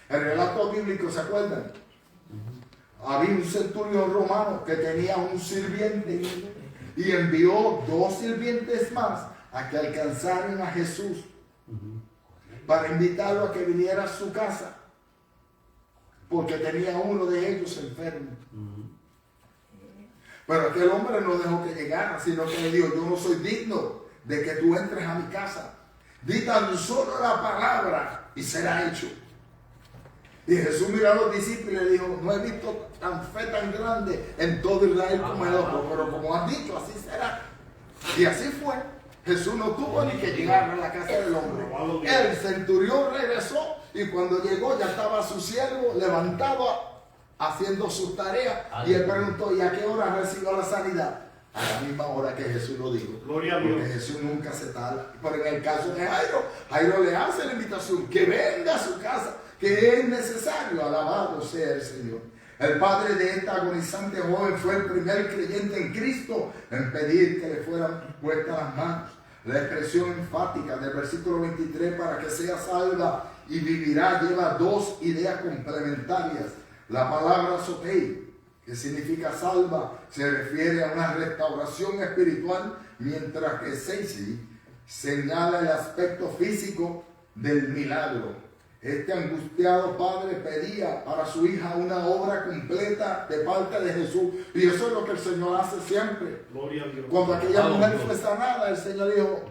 El relato bíblico, ¿se acuerdan? Había un centurión romano que tenía un sirviente y envió 2 sirvientes más a que alcanzaran a Jesús para invitarlo a que viniera a su casa, porque tenía uno de ellos enfermo. Pero aquel hombre no dejó que llegara, sino que le dijo, yo no soy digno de que tú entres a mi casa. Di tan solo la palabra y será hecho. Y Jesús miró a los discípulos y le dijo, no he visto tan fe tan grande en todo Israel como el otro, pero como han dicho, así será. Y así fue. Jesús no tuvo ni que llegar a la casa del hombre. El centurión regresó y cuando llegó ya estaba su siervo levantado haciendo sus tareas. Y él preguntó, ¿y a qué hora recibió la sanidad? A la misma hora que Jesús lo dijo. Gloria a Dios. Porque Jesús nunca se tarda. Pero en el caso de Jairo, Jairo le hace la invitación que venga a su casa, que es necesario. Alabado sea el Señor. El padre de esta agonizante joven fue el primer creyente en Cristo en pedir que le fueran puestas las manos. La expresión enfática del versículo 23, para que sea salva y vivirá, lleva 2 ideas complementarias. La palabra sotei, que significa salva, se refiere a una restauración espiritual, mientras que seisi señala el aspecto físico del milagro. Este angustiado padre pedía para su hija una obra completa de parte de Jesús. Y eso es lo que el Señor hace siempre. Gloria a Dios. Cuando aquella mujer fue sanada, el Señor dijo,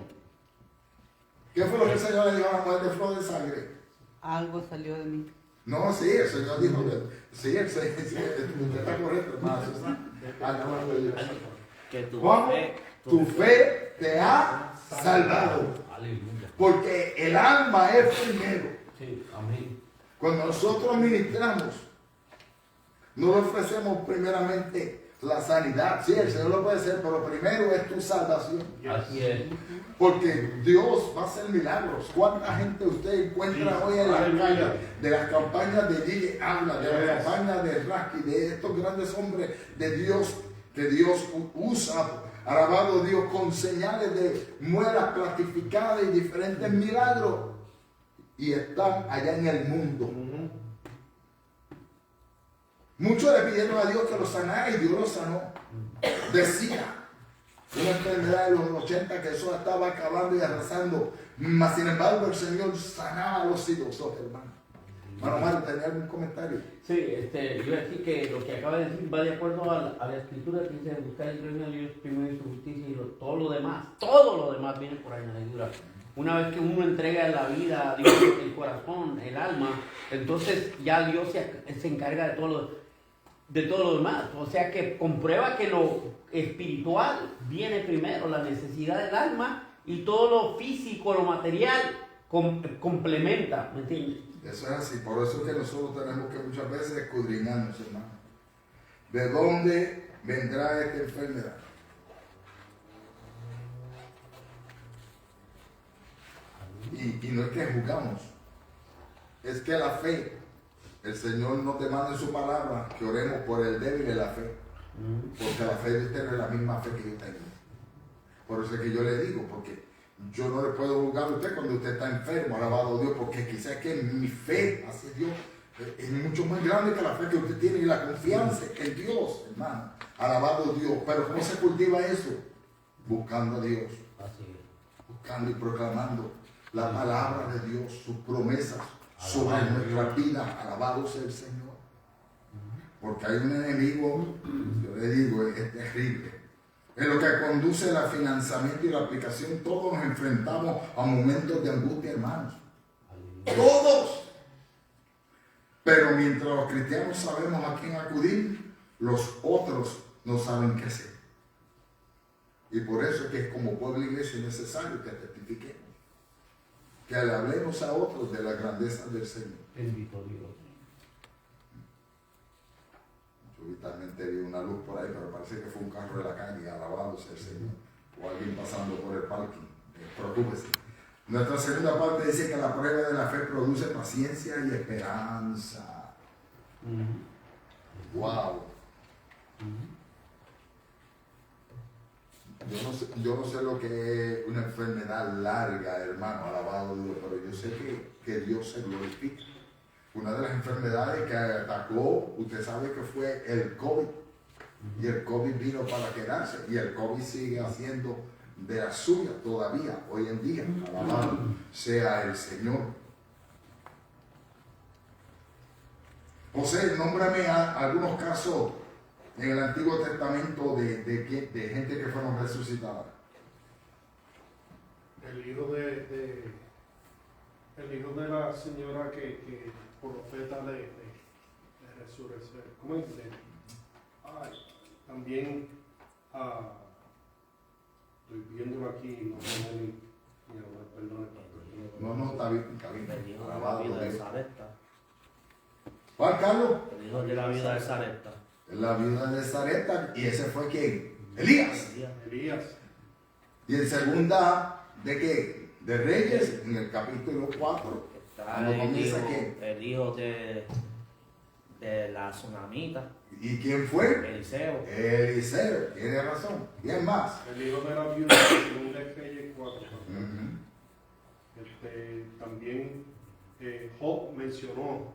¿qué fue lo que el Señor le dijo a la mujer de flor de sangre? Algo salió de mí. No, sí, el Señor dijo que sí, usted está correcto, hermano Susana. Que Tu fe te ha salvado. Aleluya. Porque el alma es primero. Sí, amén. Cuando nosotros ministramos, no le ofrecemos primeramente la sanidad. Sí, el Señor lo puede hacer, pero primero es tu salvación. Así es. Porque Dios va a hacer milagros. ¿Cuánta gente usted encuentra hoy en la calle? De las campañas de Gigi Habla, de las campañas de Rasky, de estos grandes hombres de Dios que Dios usa, alabado Dios, con señales de muelas plastificadas y diferentes milagros. Y están allá en el mundo. Muchos le pidieron a Dios que los sanara y Dios los sanó. Decía una enfermedad de los 80 que eso estaba acabando y arrasando. Mas sin embargo el Señor sanaba a los idosos, hermanos. Bueno, Mario, ¿tenía algún comentario? Sí, yo iba a decir que lo que acaba de decir va de acuerdo a la escritura que dice buscar el reino de Dios primero y su justicia y todo lo demás viene por añadidura. Una vez que uno entrega la vida a Dios, el corazón, el alma, entonces ya Dios se encarga de todo lo demás. O sea que comprueba que lo espiritual viene primero, la necesidad del alma, y todo lo físico, lo material complementa, ¿me entiendes? Eso es así, por eso es que nosotros tenemos que muchas veces escudriñarnos, hermano. ¿De dónde vendrá esta enfermedad? Y no es que juzgamos, es que la fe, el Señor nos demanda en su palabra que oremos por el débil de la fe, porque la fe de usted no es la misma fe que yo tengo. Por eso es que yo le digo, porque yo no le puedo juzgar a usted cuando usted está enfermo, alabado a Dios, porque quizás que mi fe hacia Dios es mucho más grande que la fe que usted tiene y la confianza en Dios, hermano. Alabado a Dios. Pero ¿cómo se cultiva eso? Buscando a Dios. Así es. Buscando y proclamando la palabra de Dios, sus promesas sobre nuestra vida. Alabado sea el Señor. Porque hay un enemigo, yo le digo, es terrible. En lo que conduce al financiamiento y la aplicación, todos nos enfrentamos a momentos de angustia, hermanos. Todos. Pero mientras los cristianos sabemos a quién acudir, los otros no saben qué hacer. Y por eso es que como pueblo de iglesia es necesario que testifiquemos, que le hablemos a otros de la grandeza del Señor. Bendito Dios. Yo vitalmente vi una luz por ahí, pero parece que fue un carro de la calle, alabándose el Señor, o alguien pasando por el parking. Preocúpese. Nuestra segunda parte dice que la prueba de la fe produce paciencia y esperanza. Wow. Yo no sé lo que es una enfermedad larga, hermano, alabado Dios, pero yo sé que Dios se glorifica. Una de las enfermedades que atacó, usted sabe que fue el COVID. Y el COVID vino para quedarse. Y el COVID sigue haciendo de la suya todavía, hoy en día. Alabado sea el Señor. José, nómbrame algunos casos en el Antiguo Testamento de gente que fueron resucitadas. El hijo de la señora que profeta de resurrección. ¿Cómo es? También estoy viéndolo aquí, no tengo ni hablar, perdón. No, está bien, está bien. El hijo de la vida de Sarepta. Juan Carlos. El hijo de la vida de Sarepta. La viuda de Sarepta, y ese fue ¿quién? Elías. Elías. Y en segunda, ¿de qué? De Reyes, en el capítulo 4. Cuando comienza ¿quién? El hijo de la tsunamita. ¿Y quién fue? Eliseo. Eliseo, tiene razón. ¿Quién más? El hijo de la viuda de Reyes 4. También Job mencionó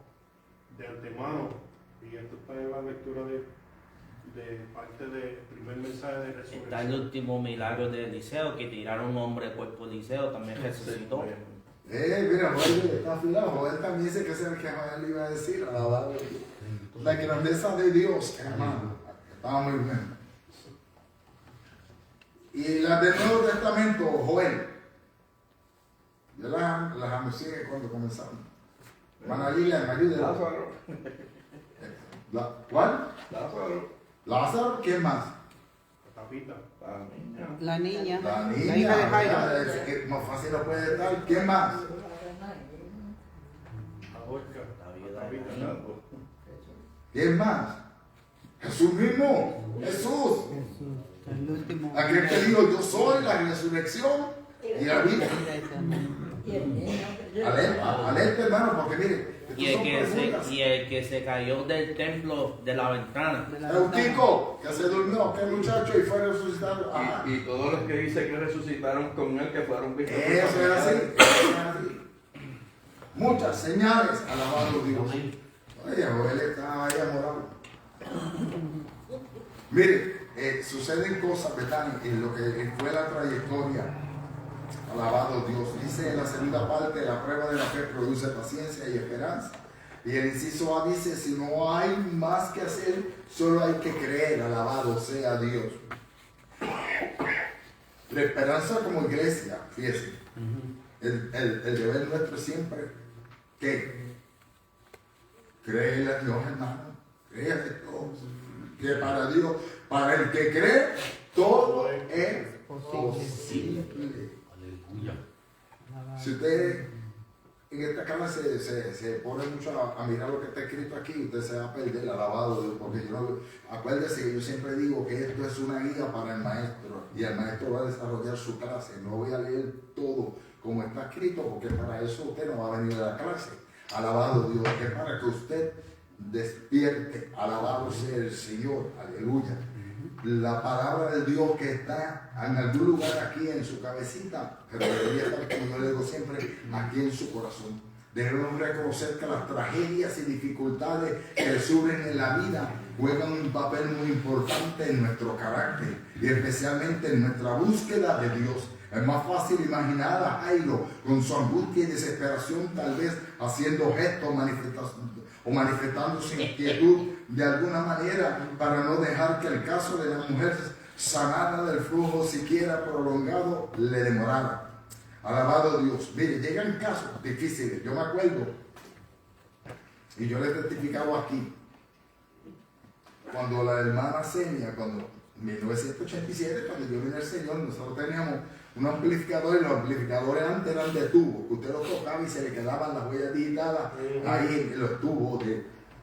de antemano, y esto está en la lectura de parte del primer mensaje de resurrección. Está el último milagro de Eliseo, que tiraron un hombre del cuerpo de Eliseo, también resucitó. Mira, Joel está afilado. Joel también dice que es el que Joel le iba a decir. Alabado Dios. La grandeza de Dios, hermano. Estaba muy bien. Y las del Nuevo Testamento, Joel. Yo las anuncié cuando comenzamos. Hermana Lilian, ayúdenme. Lázaro. ¿Cuál? Lázaro. Lázaro, ¿quién más? Tapita. La niña. La niña. La hija de Jairo. Más fácil no puede estar. ¿Quién más? ¿Quién más? Jesús mismo. Jesús. El último. Aquel que dijo, yo soy la resurrección y la vida. Alerta, hermano, porque mire. Y el que se cayó del templo de la ventana. Eutico, que se durmió, aquel muchacho y fue resucitado. Y todos los que dicen que resucitaron con él, que fueron vistos. Eso es así. Muchas señales, alabado Dios. Oye, Joel está ahí amorado. Mire, suceden cosas, ¿verdad? En lo que fue la trayectoria. Alabado Dios. Dice en la segunda parte, la prueba de la fe produce paciencia y esperanza. Y el inciso A dice, si no hay más que hacer, solo hay que creer, alabado sea Dios. La esperanza como iglesia, fíjense, el deber nuestro siempre, ¿qué? Créele a Dios, hermano, créele a Dios, que para Dios, para el que cree, todo es posible. Aleluya. Si usted en esta clase se pone mucho a mirar lo que está escrito aquí, usted se va a perder, alabado Dios, porque acuérdese que yo siempre digo que esto es una guía para el maestro, y el maestro va a desarrollar su clase. No voy a leer todo como está escrito, porque para eso usted no va a venir a la clase. Alabado Dios, que para que usted despierte, alabado sea el Señor, aleluya. La palabra de Dios que está en algún lugar aquí en su cabecita, pero debería estar, como yo le digo siempre, aquí en su corazón. Debemos reconocer que las tragedias y dificultades que surgen en la vida juegan un papel muy importante en nuestro carácter y especialmente en nuestra búsqueda de Dios. Es más fácil imaginar a Jairo con su angustia y desesperación, tal vez haciendo gestos o manifestando su inquietud de alguna manera para no dejar que el caso de la mujer sanada del flujo siquiera prolongado le demorara. Alabado Dios. Mire, llegan casos difíciles. Yo me acuerdo, y yo le he testificado aquí, cuando la hermana Senia, cuando en 1987, cuando yo vine al Señor, nosotros teníamos un amplificador, y los amplificadores antes eran de tubo, que usted los tocaba y se le quedaban las huellas digitadas ahí en los tubos,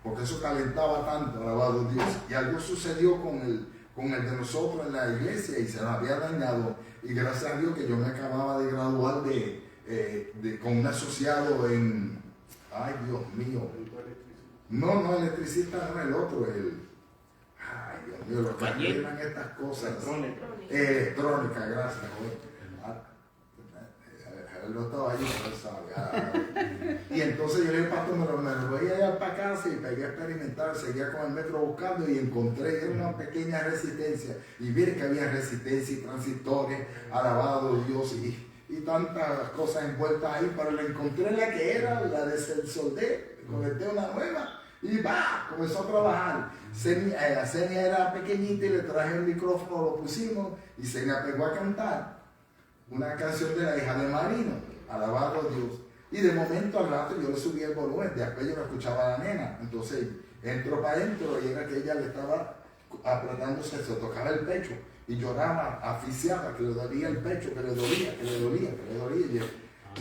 porque eso calentaba tanto, alabado Dios. Y algo sucedió con el de nosotros en la iglesia y se nos había dañado. Y gracias a Dios que yo me acababa de graduar con un asociado en, ay Dios mío, no electricista, no el otro, ay Dios mío, los que arreglan estas cosas. Electrónica, gracias, güey. Él no estaba allí, no sabe. Y entonces yo le dije, pastor, me lo voy a llevar para casa y pegué a experimentar, seguía con el metro buscando y encontré una pequeña resistencia. Y mire que había resistencia y transistores, alabado Dios, y tantas cosas envueltas ahí, pero le encontré la que era, la de soldé, conecté una nueva y va, comenzó a trabajar. Senia era pequeñita y le traje el micrófono, lo pusimos y se me pegó a cantar una canción de la hija de Marino, alabado a Dios. Y de momento al rato yo le subí el volumen, después yo no escuchaba a la nena. Entonces entró para adentro y era que ella le estaba apretándose, se tocaba el pecho y lloraba, asfixiada, que le dolía el pecho, que le dolía. Y yo,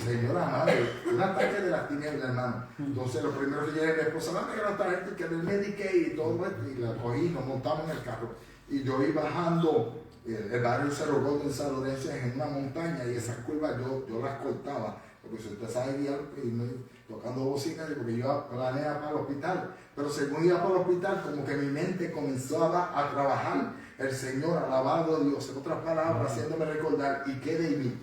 señora madre, un ataque de las tinieblas, hermano. Entonces lo primero que yo le dije a mi esposa, no me quiero esta gente que del Medicaid y todo esto, y la cogí, nos montamos en el carro. Y yo iba bajando. El barrio Cerro Gordo en San Lorenzo es en una montaña y esas curvas yo las cortaba, porque si usted sabe guiar, tocando bocina, porque yo planeaba para el hospital, pero según iba para el hospital, como que mi mente comenzaba a trabajar, el Señor, alabado a Dios, en otras palabras, haciéndome recordar, y qué de mí.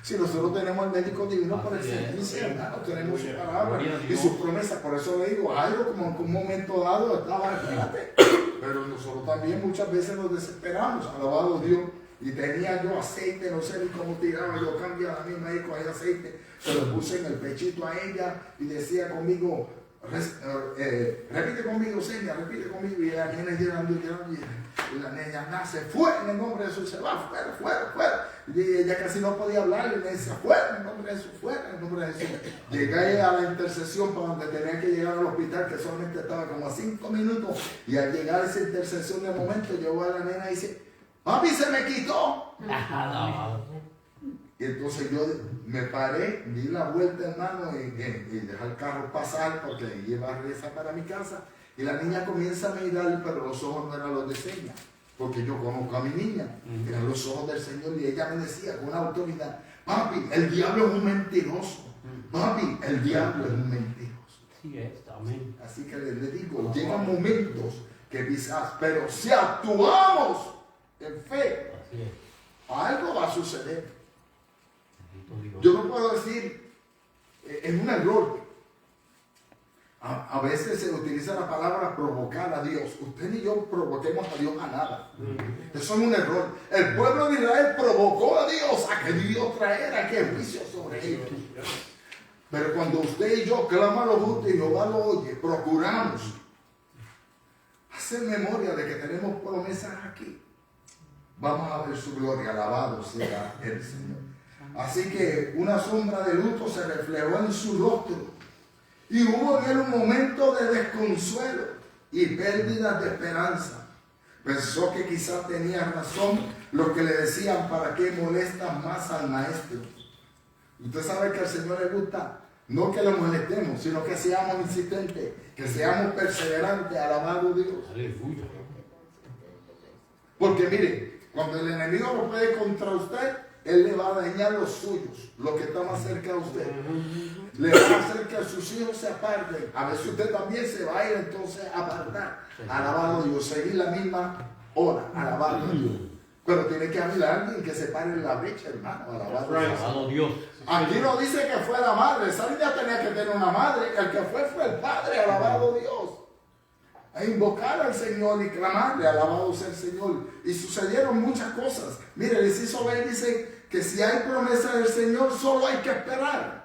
Si nosotros tenemos el médico divino por excelencia, hermano, tenemos su palabra y sus promesas, por eso le digo, algo como en un momento dado estaba, espérate, pero nosotros también muchas veces nos desesperamos, alabado Dios, y tenía yo aceite, no sé ni cómo tiraba, yo cambié a la misma ahí con el aceite, se lo puse en el pechito a ella y decía conmigo, repite conmigo, Senia, repite conmigo, y la nena llorando, y la niña nace, fuera en el nombre de Jesús, se va, fuera. Y ella casi no podía hablar, y le decía, fuera en el nombre de Jesús, fuera en el nombre de Jesús. Llegué a la intercesión para donde tenía que llegar al hospital, que solamente estaba como a 5 minutos, y al llegar a esa intercesión de momento, yo voy a la nena y dice, papi, se me quitó. Y entonces yo me paré, di la vuelta, hermano, y dejé el carro pasar porque iba a regresar para mi casa. Y la niña comienza a mirar, pero los ojos no eran los de Senia, porque yo conozco a mi niña, eran los ojos del Señor. Y ella me decía con autoridad, papi, el diablo es un mentiroso. Papi, el diablo es un mentiroso. Sí es, amén. Así que le digo, llegan momentos que quizás, pero si actuamos en fe, algo va a suceder. Yo no puedo decir, es un error. A veces se utiliza la palabra provocar a Dios. Usted ni yo provoquemos a Dios a nada. Eso es un error. El pueblo de Israel provocó a Dios a que Dios traera que juicio sobre ellos. Pero cuando usted y yo claman lo justo y Jehová lo oye, procuramos hacer memoria de que tenemos promesas aquí, vamos a ver su gloria. Alabado sea el Señor. Así que una sombra de luto se reflejó en su rostro y hubo en él un momento de desconsuelo y pérdida de esperanza. Pensó que quizás tenía razón los que le decían: ¿para qué molestan más al maestro? Usted sabe que al Señor le gusta no que lo molestemos, sino que seamos insistentes, que seamos perseverantes. Alabado Dios. Aleluya. Porque mire, cuando el enemigo lo puede contra usted, él le va a dañar los suyos, los que están más cerca de usted. Le va a hacer que sus hijos se aparten. A veces usted también se va a ir entonces a apartar. Alabado Dios, seguir la misma hora. Alabado Dios. Pero tiene que haber alguien que se pare en la brecha, hermano. Alabado Dios. Aquí no dice que fue la madre. Esa niña tenía que tener una madre. El que fue el padre. Alabado Dios. A invocar al Señor y clamarle. Alabado sea el Señor. Y sucedieron muchas cosas. Mire, les hizo ver, dice que si hay promesa del Señor, solo hay que esperar.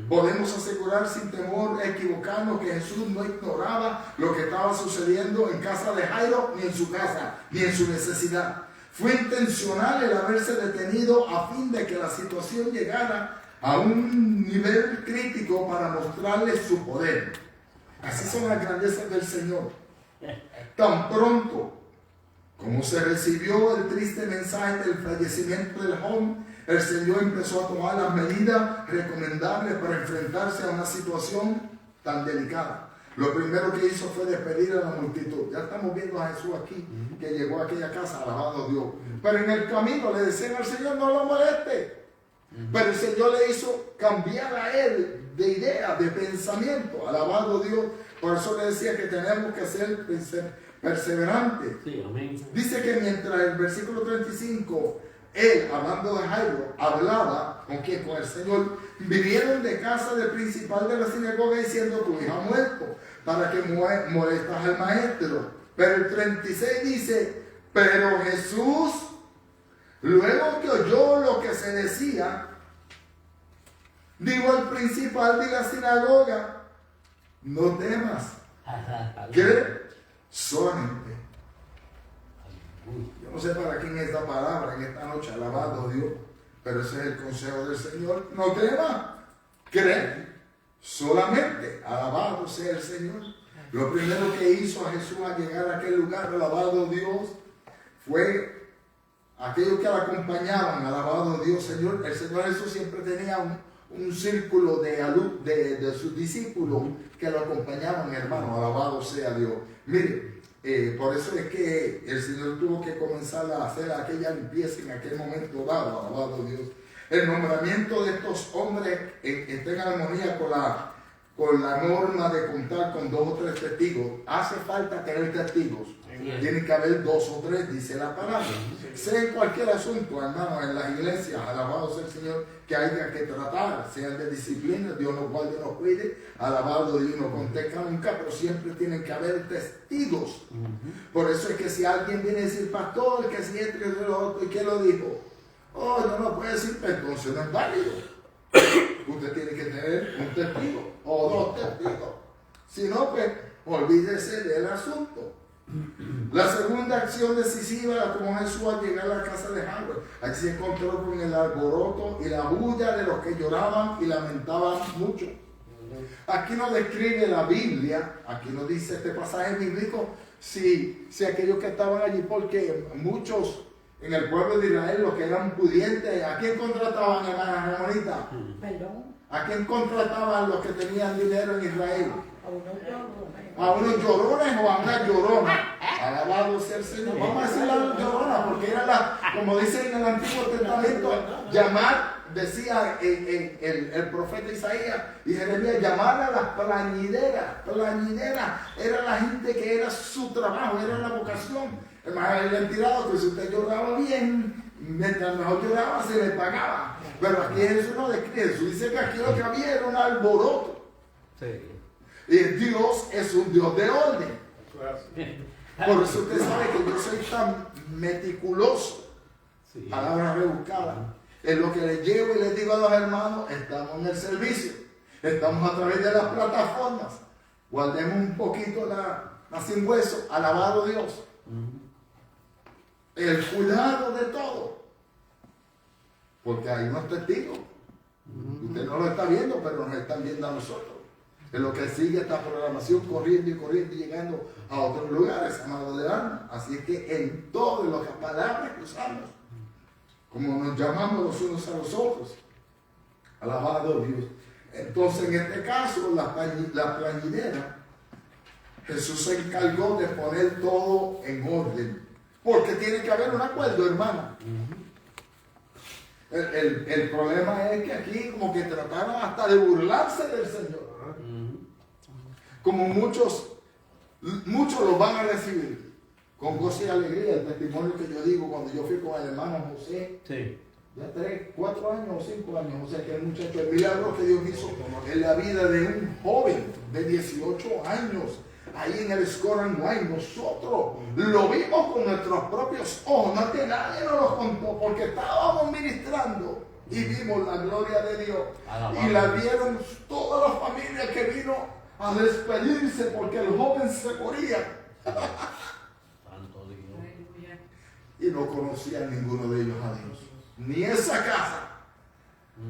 Podemos asegurar sin temor equivocarnos que Jesús no ignoraba lo que estaba sucediendo en casa de Jairo, ni en su casa, ni en su necesidad. Fue intencional el haberse detenido a fin de que la situación llegara a un nivel crítico para mostrarle su poder. Así son las grandezas del Señor. Tan pronto como se recibió el triste mensaje del fallecimiento del joven, el Señor empezó a tomar las medidas recomendables para enfrentarse a una situación tan delicada. Lo primero que hizo fue despedir a la multitud. Ya estamos viendo a Jesús aquí, que llegó a aquella casa, alabado Dios. Pero en el camino le decían al Señor: no lo moleste. Pero el Señor le hizo cambiar a él de idea, de pensamiento, alabado Dios. Por eso le decía que tenemos que ser perseverantes. Sí, amén. Dice que mientras el versículo 35, él, hablando de Jairo, hablaba con quién, con el Señor, vinieron de casa del principal de la sinagoga diciendo: tu hija ha muerto, para que molestas al maestro. Pero el 36 dice: pero Jesús, luego que oyó lo que se decía, dijo al principal de la sinagoga: no temas, ¿qué? Solamente. Yo no sé para quién es esta palabra en esta noche, alabado Dios, pero ese es el consejo del Señor. No temas, cree solamente. Alabado sea el Señor. Lo primero que hizo a Jesús al llegar a aquel lugar, alabado Dios, fue aquellos que lo acompañaban, alabado Dios, Señor. El Señor Jesús siempre tenía un círculo de sus discípulos que lo acompañaban, hermano, alabado sea Dios. Mire, por eso es que el Señor tuvo que comenzar a hacer aquella limpieza en aquel momento dado, alabado Dios. El nombramiento de estos hombres está en armonía con la norma de contar con 2 o 3 testigos. Hace falta tener testigos. Tiene que haber 2 o 3, dice la palabra. Sea en cualquier asunto, hermano, en las iglesias, alabado sea el Señor, que haya que tratar, sean de disciplina, Dios nos guarde y nos cuide, alabado Dios no contesta nunca, pero siempre tienen que haber testigos. Por eso es que si alguien viene a decir: pastor, que si esto y lo otro, ¿y qué lo dijo? Oh, no lo puede decir, pero entonces no es válido. Usted tiene que tener un testigo o 2 testigos. Si no, pues olvídese del asunto. La segunda acción decisiva la tomó Jesús al llegar a la casa de Jairo. Allí se encontró con el alboroto y la bulla de los que lloraban y lamentaban mucho. Aquí no describe la Biblia, aquí no dice este pasaje bíblico, si aquellos que estaban allí, porque muchos en el pueblo de Israel, los que eran pudientes, ¿a quién contrataban, hermana Ramonita? Perdón. ¿A quién contrataban los que tenían dinero en Israel? A unos llorones. ¿A unos llorones o a una llorona? Alabado sea el Señor. Vamos a decir la llorona, porque era como dice en el Antiguo Testamento, llamar, decía el profeta Isaías y Jeremías, llamar a las plañideras. Plañideras era la gente que era su trabajo, era la vocación. El entirado, que si usted lloraba bien, mientras mejor lloraba, se le pagaba. Pero aquí Jesús no describe, Jesús dice que aquí lo que había era un alboroto. Sí. Y Dios es un Dios de orden. Por eso usted sabe que yo soy tan meticuloso, palabra rebuscada, en lo que les llevo y les digo a los hermanos: estamos en el servicio. Estamos a través de las plataformas. Guardemos un poquito la sin hueso, alabado Dios. El cuidado de todo. Porque hay unos testigos. Usted no lo está viendo, pero nos están viendo a nosotros. En lo que sigue esta programación corriendo y corriendo y llegando a otros lugares, amado de alma. Así es que en todas las palabras que usamos, como nos llamamos los unos a los otros, alabado Dios. Entonces, en este caso, la plañidera, Jesús se encargó de poner todo en orden. Porque tiene que haber un acuerdo, hermano. El problema es que aquí como que trataron hasta de burlarse del Señor. Como muchos lo van a recibir con gozo y alegría. El testimonio que yo digo cuando yo fui con el hermano José, ya 3, 4 años o 5 años, o sea que el muchacho, el milagro que Dios hizo en la vida de un joven de 18 años, ahí en el Scoranguay, nosotros lo vimos con nuestros propios ojos, no es que nadie nos lo contó, porque estábamos ministrando y vimos la gloria de Dios. Y la vieron todas las familias que vino a despedirse porque el joven se moría. Santo Dios. Y no conocía a ninguno de ellos a Dios, ni esa casa.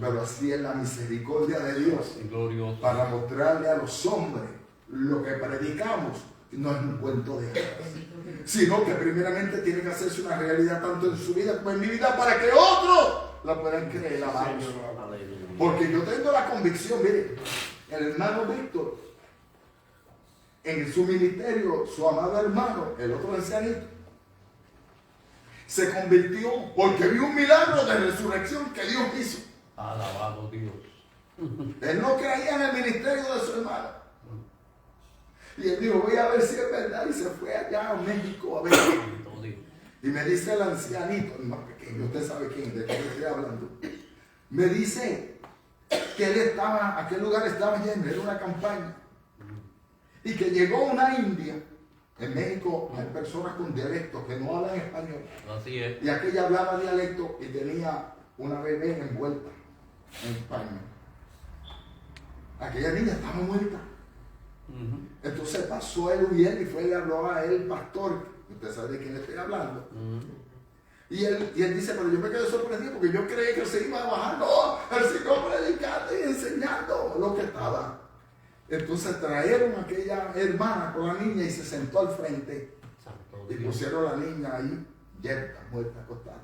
Pero así es la misericordia de Dios, Glorioso. para mostrarle a los hombres lo que predicamos. No es un cuento de hadas, sino que primeramente tiene que hacerse una realidad tanto en su vida como en mi vida, para que otros la puedan creer, amados. Porque yo tengo la convicción, mire, el hermano Víctor, en su ministerio, su amado hermano, el otro ancianito, se convirtió porque vio un milagro de resurrección que Dios hizo. Alabado Dios. Él no creía en el ministerio de su hermano. Y él dijo, voy a ver si es verdad. Y se fue allá a México a ver. Y me dice el ancianito, el más pequeño, usted sabe quién, de quién estoy hablando. Me dice que él estaba, a qué lugar estaba yendo, era una campaña. Y que llegó una india. En México hay personas con dialectos que no hablan español. Así es. Y aquella hablaba dialecto y tenía una bebé envuelta en España. Aquella niña estaba muerta. Entonces pasó él huyendo y fue y le habló a él, pastor. Usted sabe de quién le estoy hablando. Y él dice, pero yo me quedé sorprendido porque yo creí que él se iba a bajar. No, él siguió predicando y enseñando lo que estaba. Entonces trajeron a aquella hermana con la niña y se sentó al frente. Y pusieron a la niña ahí, yerta, muerta, acostada.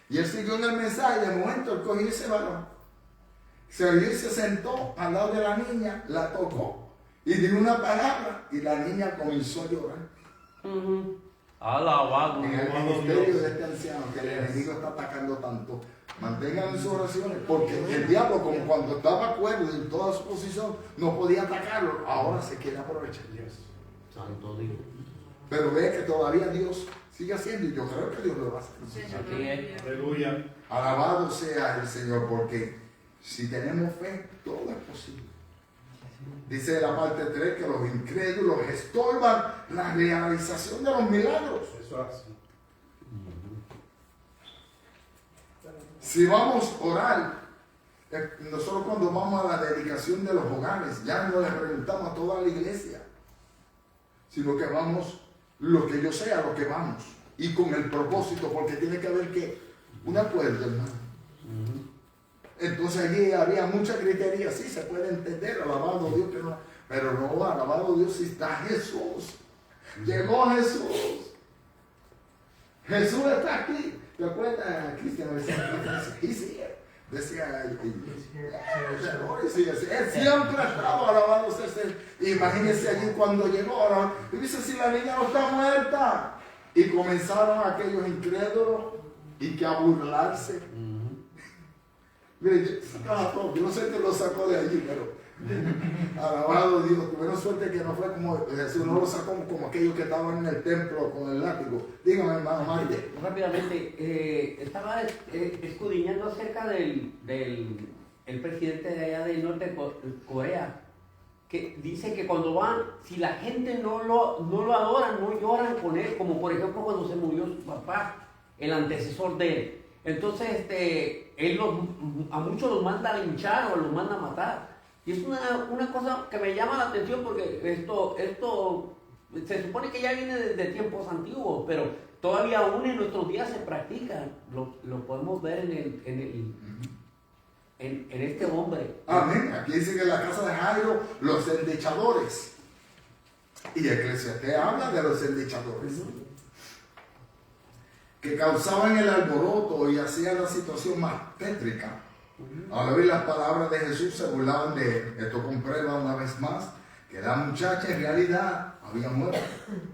Y él siguió en el mensaje. De momento él cogió ese balón. Se sentó al lado de la niña, la tocó y dijo una palabra y la niña comenzó a llorar. Alabado. En el ministerio de este anciano que el enemigo está atacando tanto, mantengan sus oraciones, porque el diablo, como cuando estaba cuerdo en toda su posición, no podía atacarlo, ahora se quiere aprovechar. Santo Dios. Pero ve que todavía Dios sigue haciendo y yo creo que Dios lo va a hacer. Así es. Aleluya. Alabado sea el Señor, porque si tenemos fe, todo es posible. Dice la parte 3 que los incrédulos estorban la realización de los milagros. Eso es así. Si vamos a orar, nosotros cuando vamos a la dedicación de los hogares, ya no le preguntamos a toda la iglesia, sino que vamos lo que yo sea, lo que vamos, y con el propósito, porque tiene que haber que un acuerdo, hermano. Entonces allí había mucha gritería, sí se puede entender, alabado Dios, pero no, alabado Dios, si está Jesús. Llegó Jesús. Jesús está aquí. ¿Te acuerdas, Cristian? Decía, él siempre estaba alabado. Imagínense allí cuando llegó. Y dice, si la niña no está muerta. Y comenzaron aquellos incrédulos y que a burlarse. Mire, yo no sé qué lo sacó de allí, pero alabado Dios, tuvieron suerte que no fue como Jesús, no lo sacó como aquellos que estaban en el templo con el látigo. Dígame, hermano Mario. Rápidamente, estaba escudriñando acerca del el presidente de allá del norte de Corea, que dice que cuando van, si la gente no lo adoran, no lloran con él, como por ejemplo cuando se murió su papá, el antecesor de él. Entonces, él a muchos los manda a linchar o los manda a matar, Y es una cosa que me llama la atención porque esto se supone que ya viene desde tiempos antiguos, pero todavía aún en nuestros días se practica. Lo podemos ver en este hombre. Amén. Aquí dice que en la casa de Jairo, los endechadores. Y Eclesiastés habla de los endechadores. Que causaban el alboroto y hacían la situación más tétrica. Al oír las palabras de Jesús se burlaban de él. Esto comprueba una vez más que la muchacha en realidad había muerto.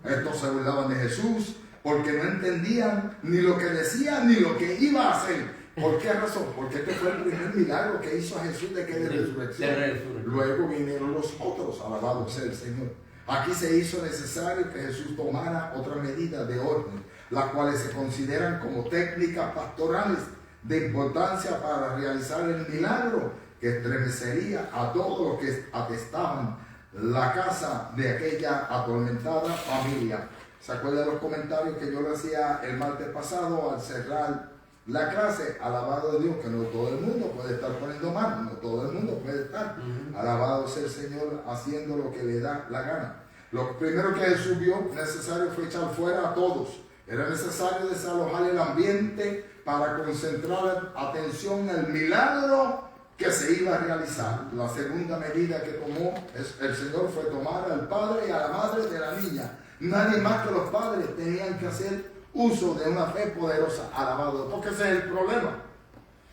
Estos se burlaban de Jesús porque no entendían ni lo que decía ni lo que iba a hacer. ¿Por qué razón? Porque este fue el primer milagro que hizo Jesús de resurrección. Luego vinieron los otros, alabado sea el Señor. Aquí se hizo necesario que Jesús tomara otra medida de orden, las cuales se consideran como técnicas pastorales de importancia para realizar el milagro que estremecería a todos los que atestaban la casa de aquella atormentada familia. ¿Se acuerdan de los comentarios que yo le hacía el martes pasado al cerrar la clase? Alabado de Dios, que no todo el mundo puede estar poniendo mano, no todo el mundo puede estar. Alabado sea el Señor haciendo lo que le da la gana. Lo primero que Jesús vio necesario fue echar fuera a todos. Era necesario desalojar el ambiente para concentrar atención en el milagro que se iba a realizar. La segunda medida que tomó el Señor fue tomar al padre y a la madre de la niña. Nadie más que los padres tenían que hacer uso de una fe poderosa. Alabado, porque ese es el problema.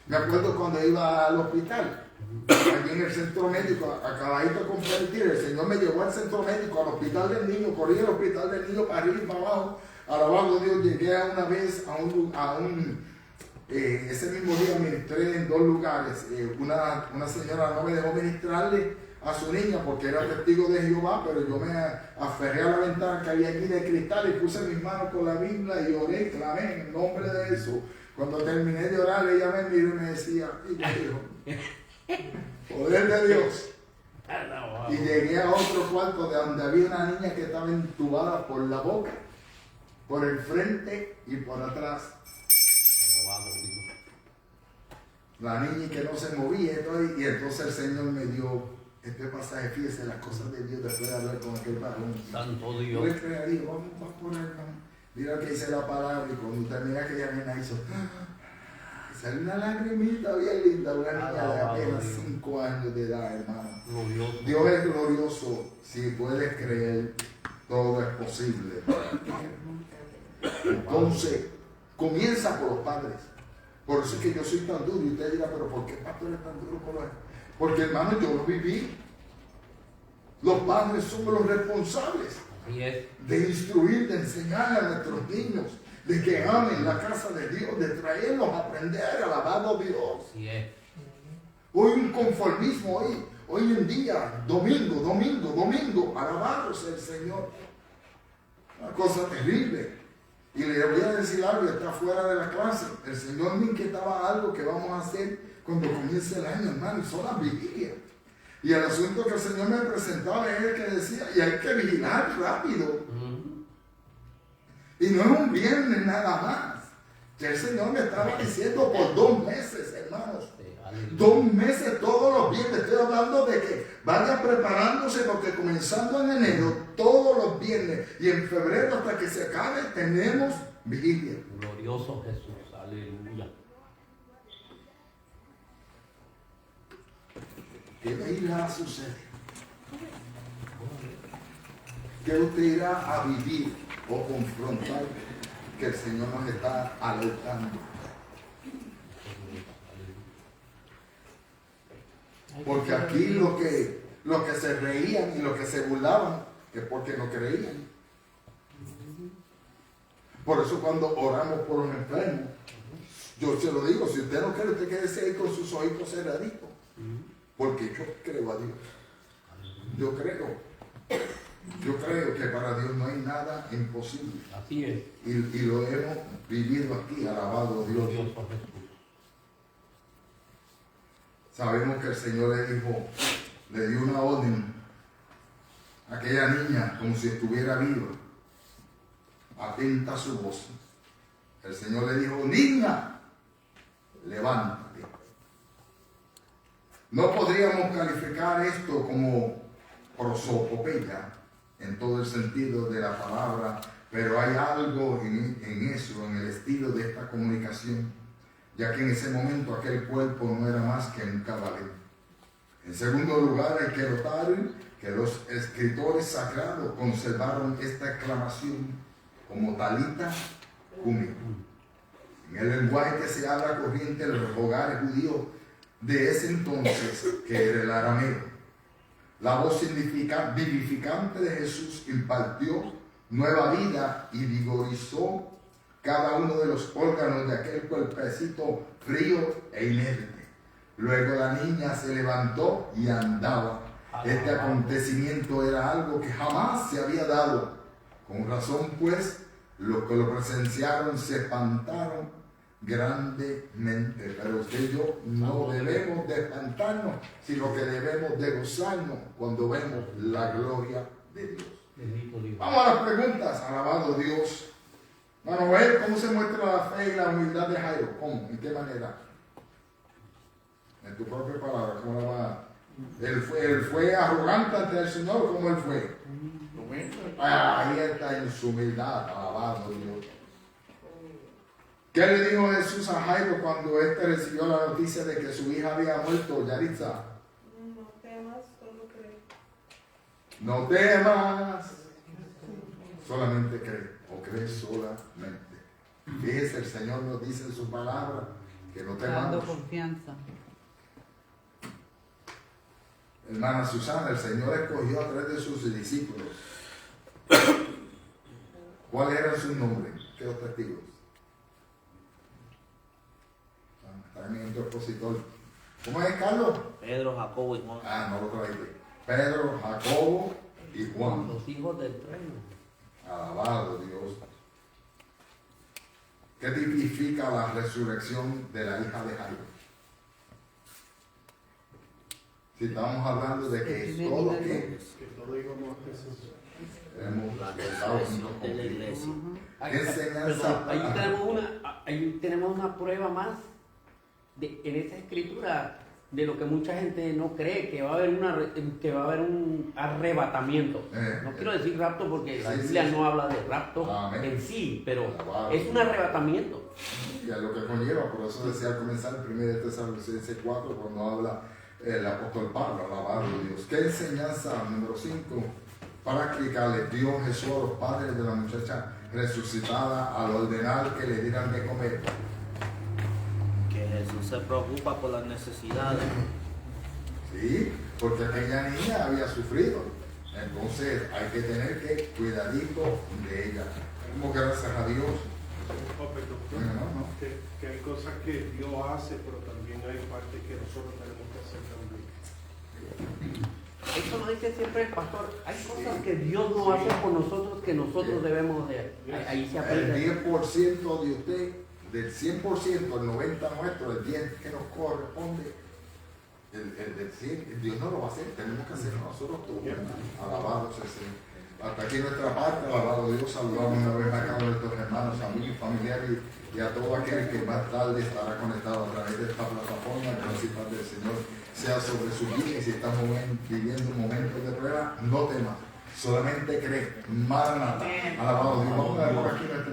Me acuerdo cuando iba al hospital, allí en el centro médico, acabadito de convertir, el Señor me llevó al centro médico, al hospital del niño, corrí al hospital del niño para arriba y para abajo. Alabado Dios, llegué una vez ese mismo día ministré en 2 lugares. Una señora no me dejó ministrarle a su niña porque era testigo de Jehová, pero yo me aferré a la ventana que había aquí de cristal y puse mis manos con la Biblia y oré, clamé en el nombre de Jesús. Cuando terminé de orar, ella me miró y me decía, poder de Dios. Y llegué a otro cuarto de donde había una niña que estaba entubada por la boca, por el frente y por atrás. La niña que no se movía, y entonces el Señor me dio este pasaje. Fíjese las cosas de Dios después de hablar con aquel varón. Santo Dios. Yo le crearía, vamos a poner, mira que dice la palabra, y cuando terminé aquella nena hizo, salió una lagrimita bien linda, una niña de apenas 5 años de edad, hermano. Glorioso. Dios es glorioso, si puedes creer, todo es posible. Entonces, comienza por los padres. Por eso es que yo soy tan duro. Y usted dirá, pero ¿por qué el pastor es tan duro con los? Porque, hermano, yo lo viví. Los padres somos los responsables de instruir, de enseñar a nuestros niños, de que amen la casa de Dios, de traerlos a aprender, alabado a Dios. Hoy un conformismo, hoy en día, domingo, alabado sea el Señor. Una cosa terrible. Y le voy a decir algo, está fuera de la clase. El Señor me inquietaba algo que vamos a hacer cuando comience el año, hermano, y son las vigilias. Y el asunto que el Señor me presentaba es el que decía, y hay que vigilar rápido. Y no es un viernes nada más. Que el Señor me estaba diciendo por 2 meses, hermanos. 2 meses todos los viernes. Estoy hablando de que vaya preparándose, porque comenzando en enero, todos los viernes, y en febrero hasta que se acabe, tenemos vigilia. Glorioso Jesús, aleluya. ¿Qué irá a suceder? ¿Qué usted irá a vivir o confrontar que el Señor nos está alertando? Porque aquí los que se reían y los que se burlaban es porque no creían. Por eso cuando oramos por un enfermo, yo se lo digo, si usted no cree, usted quédese ahí con sus ojitos cerraditos. Porque yo creo a Dios. Yo creo que para Dios no hay nada imposible. Así es. Y lo hemos vivido aquí, alabado Dios. Glorioso Jesús. Sabemos que el Señor le dio una orden a aquella niña como si estuviera viva. Atenta a su voz. El Señor le dijo, niña, levántate. No podríamos calificar esto como prosopopeya en todo el sentido de la palabra, pero hay algo en eso, en el estilo de esta comunicación, ya que en ese momento aquel cuerpo no era más que un cadáver. En segundo lugar, hay que notar que los escritores sagrados conservaron esta exclamación como talita cumi. En el lenguaje que se habla corriente en los hogares judíos de ese entonces, que era el arameo. La voz vivificante de Jesús impartió nueva vida y vigorizó cada uno de los órganos de aquel cuerpecito frío e inerte. Luego la niña se levantó y andaba. Este acontecimiento era algo que jamás se había dado. Con razón, pues, los que lo presenciaron se espantaron grandemente. Pero usted y yo no debemos de espantarnos, sino que debemos de gozarnos cuando vemos la gloria de Dios. Vamos a las preguntas. Alabado Dios. Vamos a ver cómo se muestra la fe y la humildad de Jairo. ¿Cómo? ¿En qué manera? En tu propia palabra, ¿cómo la va? Él fue arrogante ante el Señor, ¿cómo él fue? Ahí está en su humildad, alabado Dios. ¿Qué le dijo Jesús a Jairo cuando éste recibió la noticia de que su hija había muerto, Yaritza? No temas, solo cree. No temas, solamente cree, o cree solamente. Fíjese, el Señor nos dice en su palabra que no Dando temamos. confianza. Hermana Susana, el Señor escogió a 3 de sus discípulos. ¿Cuáles eran sus nombres? ¿Qué los testigos? También en tu expositor. ¿Cómo es, Carlos? Pedro, Jacobo y Juan. Ah, no lo traíste. Pedro, Jacobo y Juan. Los hijos del trueno. Alabado Dios. ¿Qué tipifica la resurrección de la hija de Jairo? Si estamos hablando de que todo lo que todo íbamos a Jesús. hemos La estado resurrección de la iglesia. ¿Qué enseñanza? Perdón, ahí tenemos una prueba más en esa escritura de lo que mucha gente no cree, que va a haber un arrebatamiento. No quiero decir rapto porque la Biblia no habla de rapto en sí, pero es un arrebatamiento. Y a lo que conlleva, por eso decía al comenzar el 1 Tesalonicenses 4, cuando habla el apóstol Pablo, alabado Dios. ¿Qué enseñanza número 5 práctica le dio Jesús a los padres de la muchacha resucitada al ordenar que le dieran de comer? Que Jesús se preocupa por las necesidades. Sí, porque aquella niña había sufrido. Entonces hay que tener que cuidadito de ella. Como gracias a Dios. Que hay cosas que Dios hace, pero también hay partes que nosotros tenemos que hacer también. Eso lo dice siempre el pastor. Hay cosas que Dios no hace por nosotros que nosotros debemos de. Ahí se aprende. El 10% de usted, del 100%, el 90% nuestro, el 10% que nos corresponde, el del 100%, Dios no lo va a hacer, tenemos que hacerlo nosotros todos. Alabado sea el Señor. Hasta aquí nuestra parte, alabado Dios, saludamos una vez a cada uno de nuestros hermanos, amigos, familiares y a todo aquel que más tarde estará conectado a través de esta plataforma. Que la paz del Señor sea sobre su vida, y si estamos viviendo un momento de prueba, no temas, solamente cree. Maranatha, alabado Dios. Vamos a ver por aquí nuestra